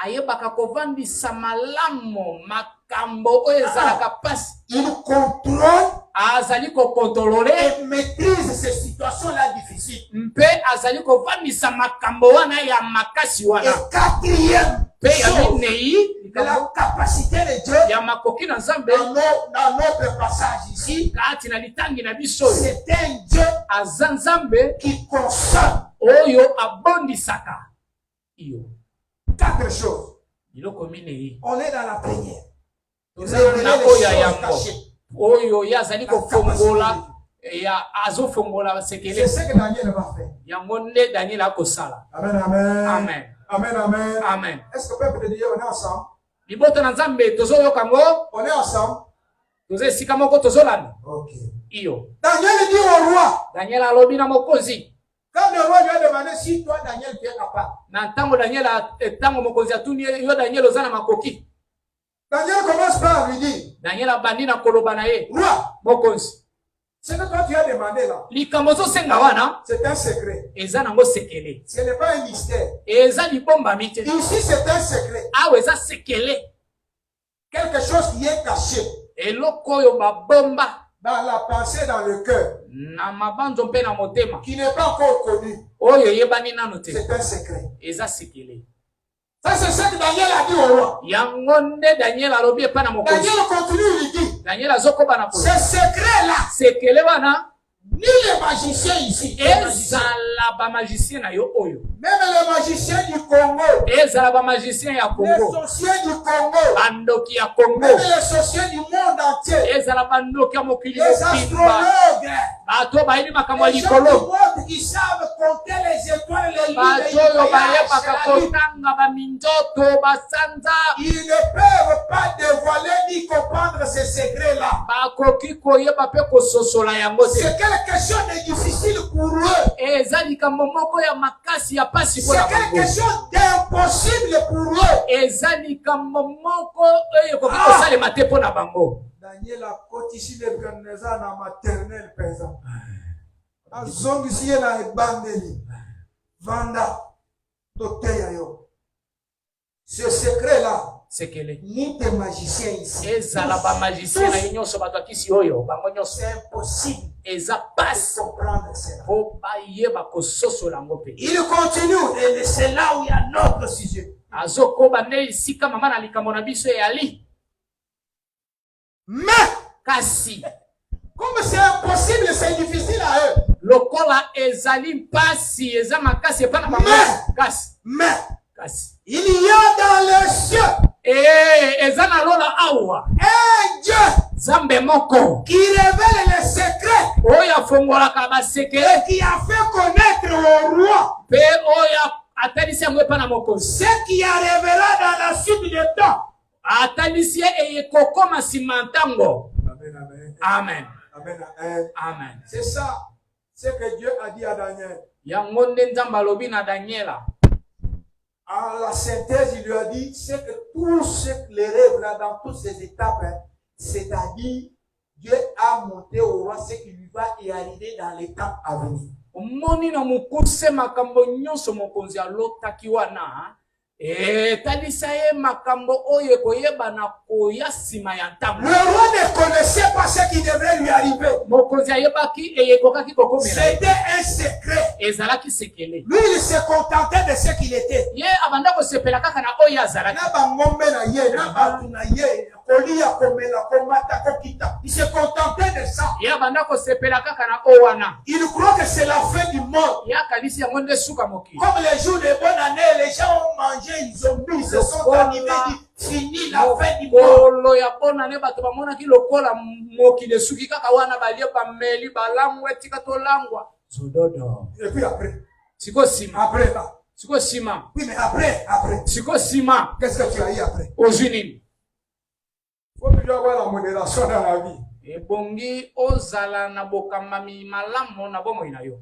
ayebaka kovandisa malamu makambo oyo ezalaka pasi. Il contrôle Azali kokontrolole et maîtrise ces situations-là difficiles. mpe azali kovandisa makambo wana ya makasi Et wana. quatrième Pe ya chose, minei de la capacité de Dieu, ya makoki na Nzambe dans notre passage ici, kati na litangi na biso c'est un Dieu aza Nzambe qui console. oyo abondisaka. Iyo 4 choses. biloko minei On est dans la première. tozali na Révéler oyo les ya choses yango cachées. oyo ye azali kofongola ya azofongola C'est sekele ce que Daniel va faire. yango nde Daniel akosala. Amen, amen. Amen. Amen, amen. Amen. Est-ce que le peuple de Dieu, on est ensemble? Liboto na Nzambe tozoyoka ngo On est ensemble? toza esika moko tozolanda. Ok. Iyo Daniel dit au roi, Daniel alobi na mokonzi quand le roi lui a demandé si toi, Daniel, tu es capable. na ntango Daniel ntango mokonzi atuni yo Daniel oza na makoki. Daniel commence par lui dire, Daniel abandi na koloba na ye roi, mokonzi ce que toi tu as demandé là, likambo ozosenga wana c'est un secret. eza nango sekele, Ce n'est pas un mystère. eza libombami te. Ici, c'est un secret. Awa eza sekele, Quelque chose qui est caché eloko oyo babomba dans la pensée, dans le cœur, na mabanzo mpe na motema qui n'est pas encore connu. oyo eyebani nano te, C'est un secret. eza sekele. Ça, c'est ce que Daniel a dit au roi. Yango nde Daniel alobi epai na mokonzi. Daniel continue, il dit, Daniel azokoba na ce secret-là, sekele wana ni les magiciens ici, ezala bamagicien na yo oyo, même les magiciens du Congo, ezala bamagicien ya les Congo, sorciers du Congo, bandoki ya Congo, même les sorciers du monde entier, ezala bandoki ya mokili les mobimba, astrologues, bato bayebi makambo ya les gens du likolo, monde qui savent compter les étoiles, les bato lunes, oyo les bayebaka voyages, la vie. kotanga baminzoto basanza, Ils ne peuvent pas dévoiler ni comprendre ces secrets-là. bakoki koyeba mpe kososola yango te. C'est quelque chose de difficile pour eux. Eza likambo moko ya makasi ya pasi C'est mpona quelque bango. chose d'impossible pour eux. Eza likambo moko oyo ekoki kosalema te mpona bango. Daniel a kotisi Nebuchadnezzar na maternelle pesa. Azongisi ye na ebandeli. Vanda toteya yo. Ce secret-là, sekele ni tes magiciens ici. ezala bamagicien na yo nyonso bato akisi oyo bango nyonso C'est impossible eza de pasi comprendre cela. mpo bayeba kososola yango mpe. Il continue et c'est là où il y a notre sujet. azokoba nde esika mama na likambo na biso eyali. Mais, kasi comme c'est impossible, c'est difficile à eux. lokola ezali mpasi eza makasi epa na bango kasi kasi Il y a dans les cieux eza na lola awa un Dieu Nzambe moko qui révèle les secrets oyo afongolaka basekele et qui a fait connaître au roi mpe oyo atalisi yango epa na mokonzi ce qui arrivera dans la suite du temps. atalisi ye ekokoma nsima ntango. Amen, amen. Amen. Amen, amen. Amen. C'est ça, ce que Dieu a dit à Daniel. Yango nde Nzambe alobi na Daniela. En la synthèse, il lui a dit, c'est que tous les rêves là, dans toutes ces étapes, hein, c'est-à-dire, Dieu a monté au roi ce qui lui va y arriver dans les temps à venir. Omoni na mukuse makambo nyonso mokonzi alotaki wana talisa ye makambo oyo koyeba na koya nsima ya ntango. Le roi ne connaissait pas ce qui devait lui arriver. Mokonzi ayebaki eyekokaki kokomela. C'était un secret. Ezalaki sekele. Lui, il se contentait de ce qu'il était. Ye abanda kosepela kaka na oyo azalaki. Na bangombe na ye, na batu na ye, kolia komela komata kokita. Il se contentait de ça. Ye abanda kosepela kaka na oyo wana. Il croit que c'est la fin du monde. Ye akalisi yango nde suka mokili. Comme les jours de bonne année, les gens ont mangé une zombie, ils se sont animés, fini la fin du monde. Kolo ya bona ne bato bamonaki lokola mokili esuki kaka wana balie bameli balangwa etika tolangwa zododo. Et puis après. Siko sima. Après là. Siko sima. Oui, mais après. Siko sima. Qu'est-ce que tu as eu après? Ozwi nini? Faut toujours avoir la modération dans la vie. Ebongi ozala na bokamami malamu na bomoi na yo.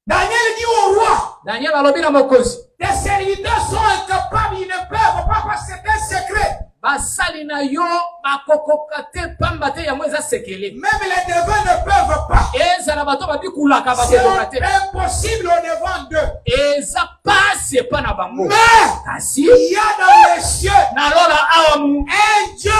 Daniel dit au roi. Daniel alobi na mokonzi. Tes serviteurs sont incapables, ils ne peuvent pas parce que c'est un secret. Basali na yo bakokoka te pamba te yango eza sekele. Même les devins ne peuvent pas. Ezala bato babikulaka C'est bakokoka te. impossible au devant d'eux. Eza pasi epa na bango. Mais kasi il y a dans les cieux na lola awamu un Dieu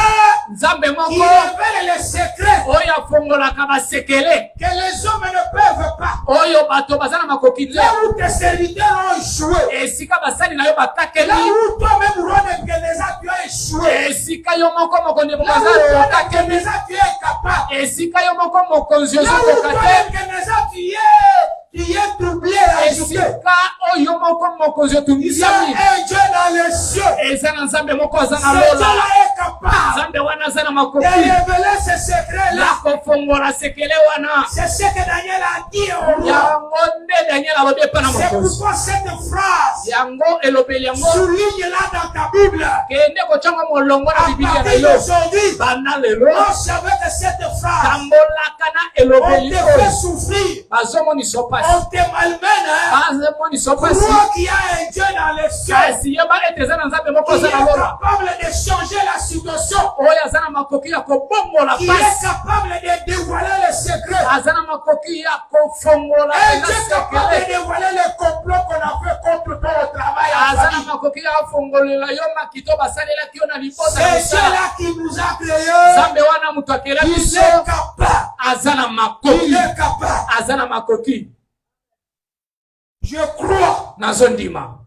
Nzambe qui moko révèle les secrets oyo afongolaka basekele que les hommes ne peuvent pas. oyo bato baza na makoki te. Là où tes serviteurs ont échoué. Esika basali na yo batakeli. Là où toi-même, roi Nebuchadnezzar, tu as échoué. Esika yo moko mokonzi Là où baza toi, batakeli. Nebuchadnezzar, tu es incapable. Esika yo moko mokonzi Là où ozokoka toi, te. Nebuchadnezzar, tu es troublé, agité. Esika oyo moko mokonzi Il y a otungisami. un Dieu dans les cieux. Eza na Nzambe moko aza Ce na Dieu-là lola. est capable Nzambe wana aza na de makoki révéler ces secrets-là. ya kofongola sekele wana. C'est ce que Daniel a dit au roi. Yango nde Daniel alobi epa na C'est mokonzi. pourquoi cette phrase, Yango elobeli yango souligne-la dans ta Bible. kende kotyanga molongo na À bibilia na partir yo. d'aujourd'hui, Bana lelo on savait que cette phrase, tambolaka na on elobeli te fait oyo souffrir, bazomonisa pasi. on te malmène, hein. Bazomonisa pasi. Crois qu'il y a un Dieu dans les cieux kasi yeba ete eza na Nzambe moko qui aza est na lola capable de changer la situation, oyo aza na makoki ya kobombola qui est pasi. capable de dévoiler les secrets, aza na makoki ya kofongola un eza Dieu capable sekele. de dévoiler les complots qu'on a fait contre toi au travail, en aza na famille. makoki ya kofongolela yo makito basalelaki yo na libota na C'est misala. Dieu-là qui nous a créés. Nzambe wana moto akela Il biso est capable. aza na Il makoki. est capable. aza na makoki. Je crois. nazondima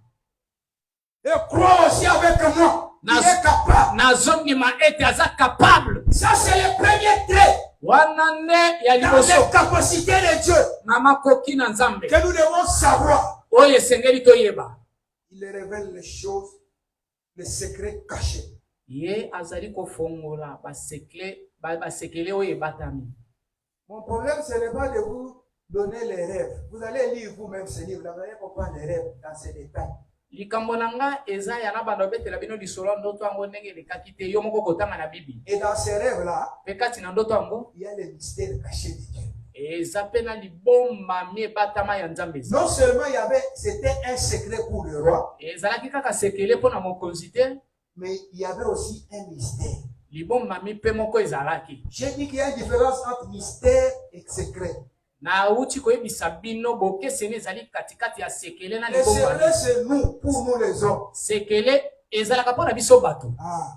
Et crois aussi avec moi. Il est capable. nazondima ete aza capable. Ça, c'est le premier trait wana nde ya dans liboso les capacités de Dieu na makoki na Nzambe que nous devons savoir. oyo esengeli toyeba. Il révèle les choses, les secrets cachés. ye azali kofongola basekele oyo ebatami. Mon problème, ce n'est pas de vous donner les rêves. Vous allez lire vous-même ces livres. Vous allez comprendre les rêves dans ces détails. likambo na nga eza ya na bando betela bino lisolo ndoto yango ndenge elekaki te yo moko kotanga na bibi. Et dans ces rêves-là, mpe kati na ndoto yango il y a les mystères cachés de Dieu. eza mpe na libombami ebatama ya Nzambe eza. Non seulement c'était un secret pour le roi, ezalaki kaka sekele mpo na mokonzi te, mais il y avait aussi un mystère. libombami mpe moko ezalaki. J'ai dit qu'il y a une différence entre mystère et secret. nauti koyebisa bino bokeseni ezali katikati ya sekele na Le secret, libombami. c'est nous, pour nous les hommes. sekele ezalaka mpo na biso bato, Ah.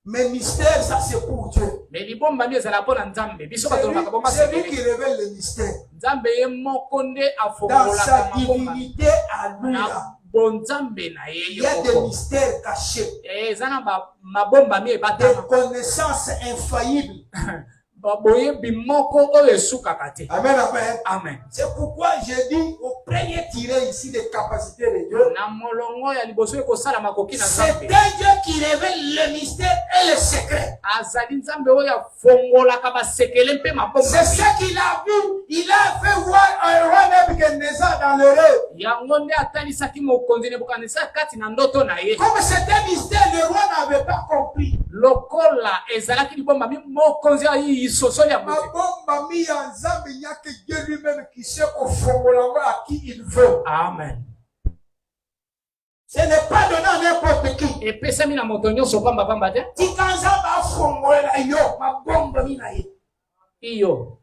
Mais mystère, ça c'est pour Dieu. me libombami ezalaka mpo na Nzambe. biso bato lobaka bomba C'est lui qui sekele. révèle le mystère. Nzambe ye moko nde Dans afongolaka sa makomba divinité à lui. na Là. bonzambe na ye Il y a des mystères cachés, ezana mabomba mi des ebatama connaissances infaillibles. boyebi moko oyo esukaka te. Amen, amen. Amen. C'est pourquoi je dis au premier tiré ici des capacités de Dieu. Na molongo ya liboso ekosala makoki na C'est un nzambe Dieu qui révèle le mystère et le secret. azali nzambe oyo afongolaka basekele mpe mabomba C'est ce qu'il a vu. Il a fait voir un roi Nebuchadnezzar dans le rêve. yango nde atalisaki mokonzi nebukadnezar kati na ndoto na ye. Comme c'était un mystère, le roi n'avait pas compris. lokola ezalaki libomba mi mokonzi ayi isosoli ya moto. Mabomba mi ya nzambe, il n'y a que Dieu lui-même qui sait au fond à qui il veut. Amen. Ce n'est pas donné à n'importe qui. epesami na moto nyonso pambapamba te. Tika nzambe afongolela yo mabomba mi na ye. iyo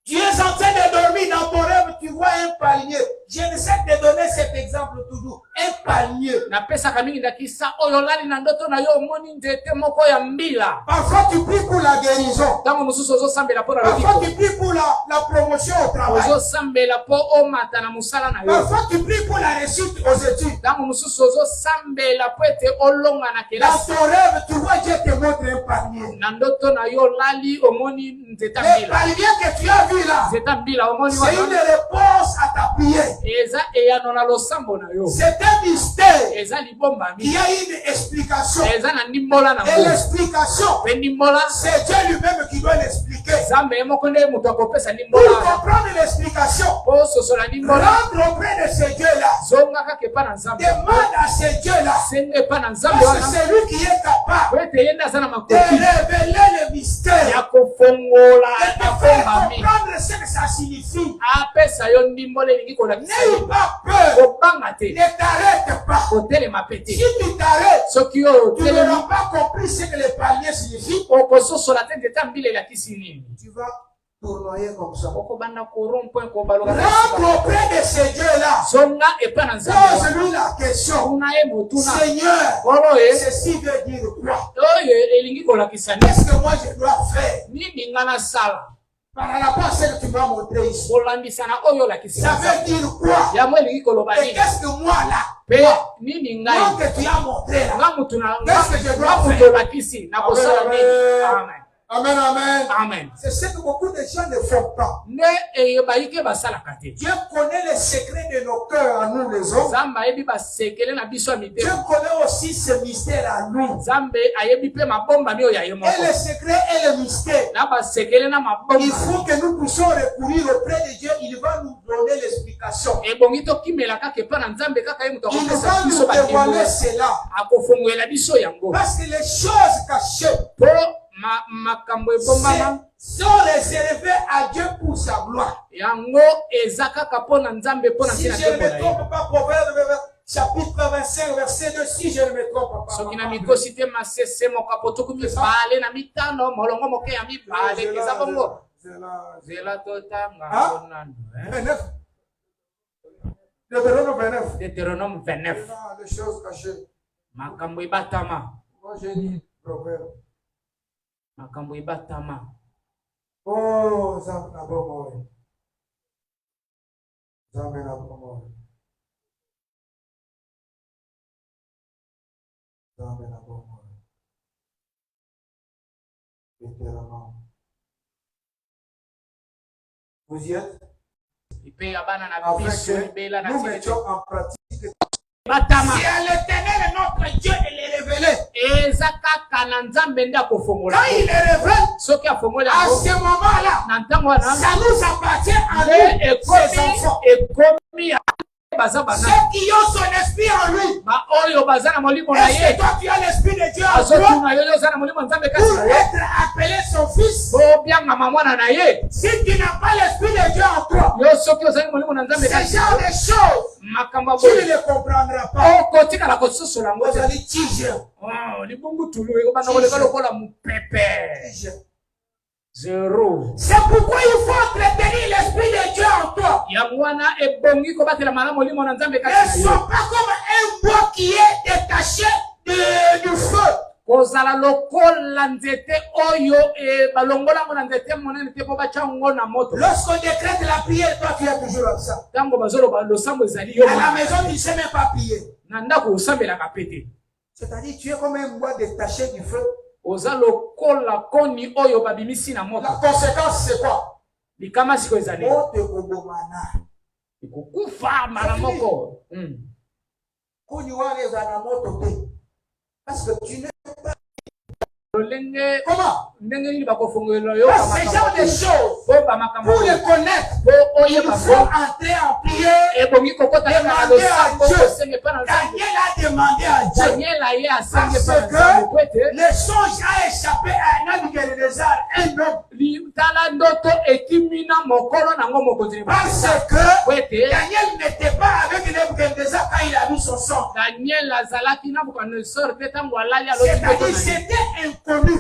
Tu es en train de dormir dans ton rêve, tu vois un palmier. Je ne sais de donner cet exemple toujours. Un palmier. napesaka mingi ndakisa oyo olali na ndoto na yo omoni nzete moko ya mbila. Parfois tu pries pour la guérison. ntango mosusu ozosambela mpo na Parfois lobiko tu pries pour la promotion au travail. ozosambela mpo omata na mosala na yo. Parfois tu pries pour la réussite aux études. ntango mosusu ozosambela mpo ete olonga na Dans kelasi. ton rêve, tu vois Dieu te montre un palmier. na ndoto na yo olali omoni nzeta Le mbila. palmier que tu as vu là, nzeta mbila omoni c'est une wana réponse à ta prière. eza eyano na losambo na yo. C'est un mystère eza libomba qui mi a une explication. eza na ndimbola na Et ngo l'explication, mpe ndimbola c'est Dieu lui-même qui doit l'expliquer. nzambe ye moko nde moto akopesa Pour ndimbola comprendre l'explication, mpo sosola ndimbola rentre auprès de ce Dieu-là. zonga kaka epa na nzambe Demande à ce Dieu-là. senga epa na nzambe Parce que wana c'est lui qui est capable po ete ye nde aza na de makoki révéler le mystère. ya kofongola Et de na faire bomba mi comprendre ce que ça signifie. apesa yo ndimbola elingi kolakisa N'aie yo pas peur. kobanga te Ne t'arrête pas. kotelema pe te Si tu t'arrêtes, soki oyo tu otelemi n'auras pas compris ce que le palmier signifie. okososola te nzeta mbila elakisi nini Tu vas tournoyer comme ça. okobanda korompo ekobaloka Rentre auprès de ce Dieu-là. zonga epa na nzambe wana. Pose-lui la question. kuna ye motuna Seigneur, kolo ye ceci veut dire quoi? oyo elingi kolakisa nini Qu'est-ce que moi je dois faire nini nga nasala par rapport à ce que tu m'as montré ici? kolandisa na oyo olakisi Ça veut dire quoi? yango elingi koloba Et nini qu'est-ce que moi là? mpe nini Moi ngai que tu as montré là. nga mutu na Qu'est-ce que je dois nga mutu faire? olakisi nakosala Amen, nini amen. amen Amen, amen. amen C'est ce que beaucoup de gens ne font pas. nde bayike basalaka te Dieu connaît les secrets de nos cœurs à nous les hommes. nzambe ayebi basekele na biso ya Dieu mitema connaît aussi ce mystère à nous. nzambe ayebi mpe mabombami oyo ya ye Et moko le secret et le mystère. na basekele na Il mabomba faut que nous puissions recourir auprès de Dieu. Il va nous donner l'explication. ebongi tokimela kaka epa na nzambe kaka ye moto Il akopesa va biso nous bandimbo dévoiler cela. akofongolela biso yango Parce que les choses cachées mpo makambo ebombama sont réservées à Dieu pour sa gloire. yango eza kaka mpo na nzambe mpo na Si ntina je ne tempo me na ye trompe pas, Proverbe chapitre 25, verset 2, si je ne me trompe pas. soki na mikosi te masese mokapo tuku mibale na mitano molongo moke ya mibale eza bongo zela totanga Ah? bonano 29. Deutéronome 29. deutéronome 29 Les choses cachées. makambo ebatama Moi j'ai dit proverbe. makambo ebatama Oh, Zambé na bomo. Zambé na bomo. Zambé na bomo. Deutéronome. Vous y êtes? mpe ya bana na Afin biso que libela na nous tili mettions en pratique. batama C'est à l'Éternel notre Dieu de les révéler. eza kaka na nzambe nde akofongola Quand il les révèle, soki afongola à yango ce moment-là, na ntango wana ça nous appartient à nde nous, ses enfants. ekomi ya baza bana Ceux qui ont son esprit en lui. baoyo baza na molimo na Est-ce que ye toi tu as l'esprit de Dieu en toi azotuna yo oza na molimo ya nzambe kasi pour na yo être appelé son fils? bobyangama mwana na ye Si tu n'as pas l'esprit de Dieu en toi, yo soki ozali molimo na nzambe ce kasi genre de choses, makambo ya tu ne boye les comprendras pas. okotikala kososola yango Vous te allez tige. libungutulu ekobanda koleka lokola mopepe zero C'est pourquoi il faut entretenir l'esprit de Dieu en toi. yango wana ebongi kobatela malamu molimo na nzambe Ne kasi na yo sois pas comme un bois qui est détaché du feu. kozala lokola nzete oyo balongola ngo na nzete monene te po batya ngo na moto. Lorsqu'on décrète la prière, toi tu es toujours absent. Tango bazoloba losambo ezali yo. À la maison, tu ne sais même pas prier. Na ndako osambelaka pete. C'est-à-dire, tu es comme un bois détaché du feu. Oza lokola koni oyo babimisi na moto. La conséquence, c'est quoi? Likama siko ezali. Moto ekobomana. Ikukufa mara moko. Koni wana ezala moto te. Parce que tu ne comment? Ce genre de choses, pour les connaître, il faut entrer en prière, demander à Dieu. Daniel a demandé à Dieu. Parce que le songe a échappé à un Nabuchodonosor, un homme. Parce que Daniel n'était pas avec Nabuchodonosor quand il a vu son songe. C'est-à-dire c'était inconnu.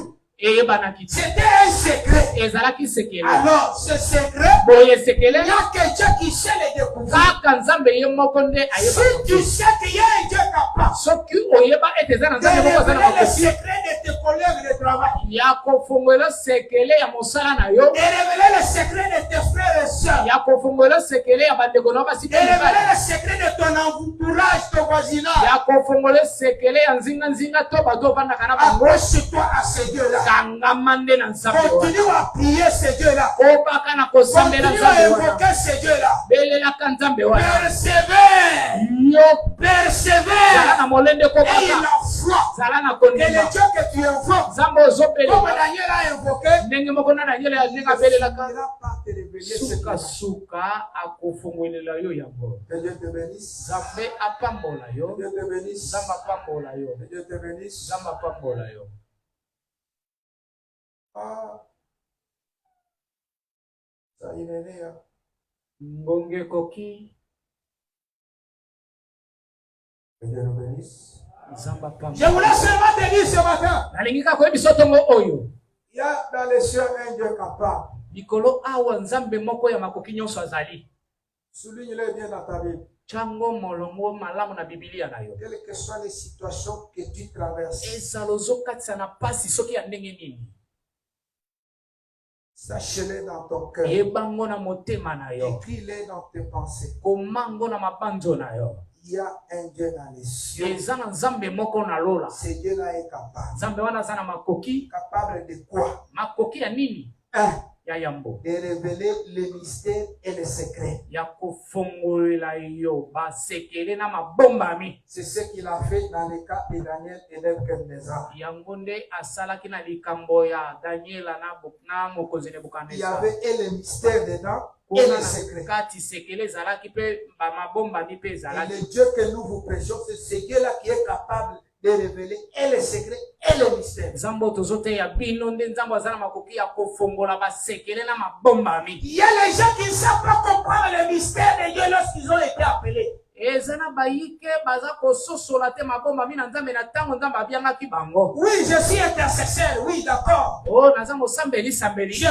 C'était un secret. Alors, ce secret, il y a quelqu'un qui sait le découvrir. Si tu sais qu'il y a un Dieu capable de révéler le secret de tes collègues de travail, de révéler le secret de tes frères et sœurs, de révéler le secret de ton entourage, ton voisinage, accroche-toi à ce Dieu-là. Continue à prier ce Dieu-là. Continue à invoquer ce Dieu-là. Persévère. Et il a foi. Et le Dieu que tu invoques, comme Daniel a invoqué, il ne va pas te révéler ce que Dieu te bénisse. Dieu te bénisse. Dieu te bénisse. Ah, ça y est né. Ngonge koki. Que Dieu nous bénisse. Je voulais seulement te dire ce matin. Il y a dans les cieux un Dieu capable. Likolo awa nzambe moko ya makoki nyonso azali. Souligne-le bien dans ta Bible. Chango molongo malamu na Biblia na yo. Quelles que soient les situations que tu traverses. Ezalozo katisa na pasi soki ya ndenge nini. Sache-le dans ton cœur. Ebango na motema na yo. Écris-le dans tes pensées. Komango na mabanzo na yo. Il y a un Dieu dans les cieux. Ezana nzambe moko na lola. Ce Dieu-là est capable. Nzambe wana zana makoki. Capable de quoi? Makoki ya nini? Ya yambo. De révéler les mystères et les secrets. Ya kofongolela yo ba sekele na mabomba mi. C'est ce qu'il a fait dans le cas de Daniel et Nebuchadnezzar. Yangonde asalaki na likambo ya Daniel na mokonzi Nebukadnezar. Il y avait et les mystères dedans et les secrets. Kati sekele zalaki pe ba mabomba mi pe zalaki. Et le Dieu que nous vous prêchons, c'est ce Dieu-là qui est capable de révéler et les secrets et les mystères. Zambo tozote ya bino nde nzambo azana makoki ya kofongola ba sekele na mabomba mi. Il y a les gens qui ne savent pas comprendre les mystères de Dieu lorsqu'ils ont été appelés. Ezana bayike baza kososola te mabomba mi na nzambe na tango nzambe abiangaki bango. Oui, je suis intercesseur, oui, d'accord. Oh, nazambo sambeli sambeli. Je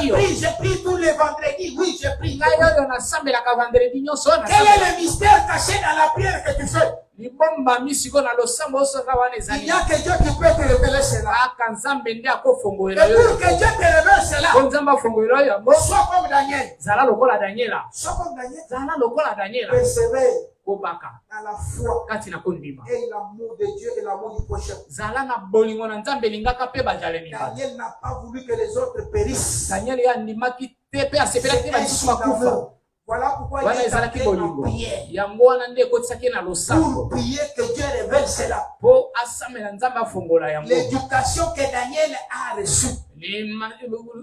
prie tous les vendredis, oui, je prie. Ngayo na sambela ka vendredi nyonso na. Quel est le mystère caché dans la prière que tu fais? Libomba misiko na losambo osoka wana ezali. Il y a que Dieu qui peut te révéler cela. Aka nzambe ndi akofongolela Et yo. pour que Dieu te révèle cela, Ko nzambe afongolela yo. sois comme Daniel. Zala lokola Daniela. Sois comme Daniel. Zala lokola Daniela. Persévère Kobaka. dans la foi Kati na kondima. et l'amour de Dieu et l'amour du prochain. Zala na bolingo na nzambe lingaka pe bajale minga. Daniel n'a pas voulu que les autres périssent. Daniel ya ndimaki te pe asepela te ba disuma kufa. Voilà pourquoi Wana il est ezalaki entré en bolingo. prière. Yango wana nde ekotisaki na losambo. Pour prier que Dieu révèle cela. Po asamela nzambe afongola yango. L'éducation que Daniel a reçue.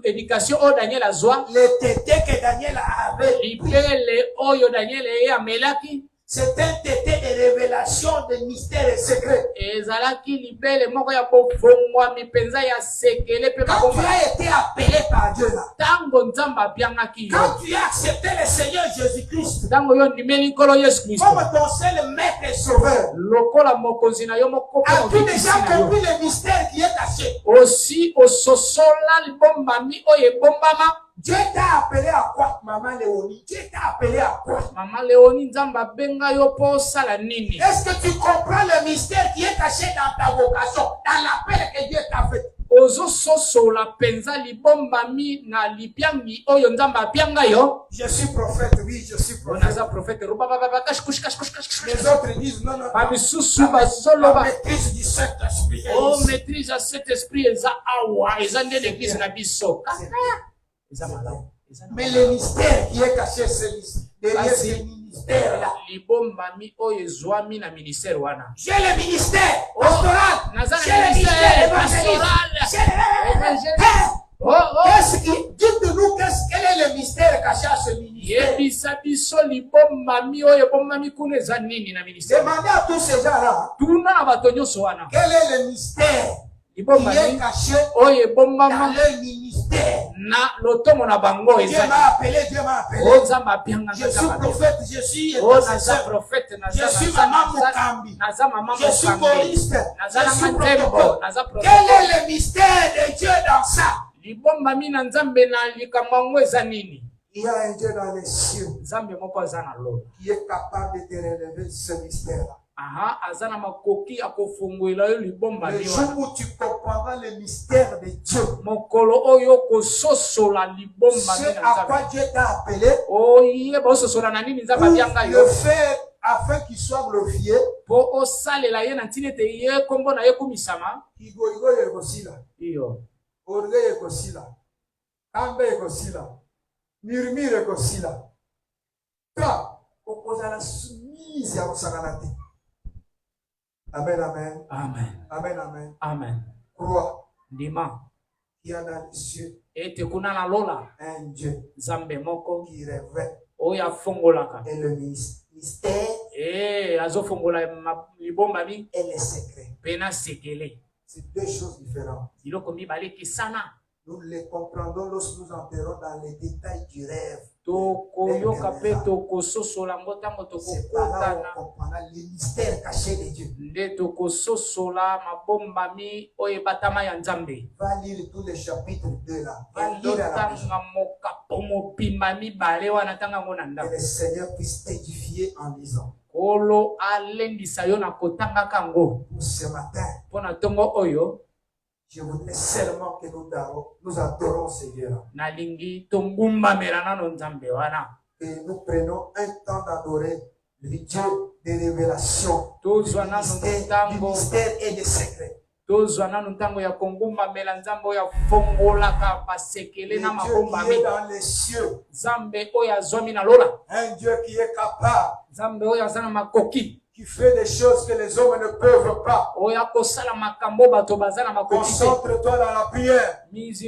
Éducation o Daniel azwa. Les tétés que Daniel avait. Lipele oyo Daniel amelaki. C'est un tété de révélation de mystères et secrets. Ezalaki libele moko ya kofongwa mipenza ya sekele pe Quand tu as été appelé par Dieu là, tango nzamba biangaki yo. quand tu as accepté le Seigneur Jésus-Christ Tango yo ndimeli nkolo Yesu Kristo. comme ton seul maître et sauveur, Lokola mokonzi na yo moko pe as-tu déjà compris le mystère qui est caché? aussi ososola libomba mi oyo ebombama. Dieu t'a appelé à quoi, Maman Léonie? Dieu t'a appelé à quoi? Maman Léonie nzamba benga yo po sala nini? Est-ce que tu comprends le mystère qui est caché dans ta vocation, dans l'appel que Dieu t'a fait? Ozo soso la penza libombami na lipiangi oyo nzamba pianga yo. Je suis prophète, oui, je suis prophète. Onaza prophète ruba baba kash kush. Les autres disent non, non. Bamisusu basolo La maîtrise du Saint-Esprit. Oh, maîtrise à cet esprit eza awa eza nde l'église na biso. Eza malamu. Mais le mystère qui est caché, c'est derrière ce ministère-là. Libombami oyo zwami na ministère wana. J'ai le ministère pastoral. J'ai le ministère évangélique. Dites-nous quel est le mystère caché à ce ministère. Yebisa biso libombami oyo bombami kuna eza nini na ministère. Demandez à tous ces gens-là. Tuna na bato nyonso wana. Quel est le mystère qui est caché oyo bombama dans le ministère? Na lotomo na bango Dieu eza. m'a appelé, Dieu m'a appelé. Je suis prophète, je suis prophète, je suis maman Mukambi. Je suis choriste. Je suis protocole. Quel est le mystère de Dieu dans ça? Libombami na nzambe na likambo eza nini? Il y a un Dieu dans les cieux Nzambe moko aza na lo. qui est capable de te relever ce mystère-là. Aha, aza na makoki akofunguela yo libombami Le jour wana. où tu comprendras le mystère de Dieu, Mokolo oyo kososola libombami ce na à quoi nzambe. Dieu t'a appelé, Oye bososola na nini nzambe abianga le yo. faire afin qu'il soit glorifié. Po osalela ye na ntina ete ye kombo na ye kumisama. Igoigo yekosila, Iyo. orgue yekosila, kambe yekosila, murmure yekosila. Toi, okozala soumise ya kosakana te. Amen, amen. Amen. Amen, amen. Amen. Crois Ndima. qu'il y a dans les cieux Ete kuna na lola. un Dieu Nzambe moko. qui révèle Oyo afongolaka. et le mystère Azofongola libombami. et les secrets. Pena sekele. C'est deux choses différentes. Biloko mibale kisana. Nous les comprendrons lorsque nous entrerons dans les détails du rêve. Tokoyoka pe tokososola ngo tango C'est par là tokokutana. où on comprendra les mystères cachés de Dieu. Nde tokososola mabombami oyo ebatama ya nzambe. Va lire tous les chapitres 2 là. Va lire à la maison. Tanga mokapo mopimba mibale wana tanga ngo na Que ndako. le Seigneur puisse t'édifier en lisant. Kolo alendisa yo na kotanga kango. Pour ce matin, Pona tongo oyo je voudrais seulement que nous adorons ce Dieu-là. nalingi tongumba merana no nzambe wana. Et nous prenons un temps d'adorer le Dieu des révélations, du mystère et des secrets. Tozwa nanu ntango ya kongumba mela nzambe oyo afongolaka basekele Le na Dieu mabomba qui est mi. dans les cieux, Nzambe oyo azwami na lola. un Dieu qui est capable, Nzambe oyo aza na makoki. qui fait des choses que les hommes ne peuvent pas. Oyo akosala makambo bato baza na makoki te. Concentre-toi dans la prière. Mizi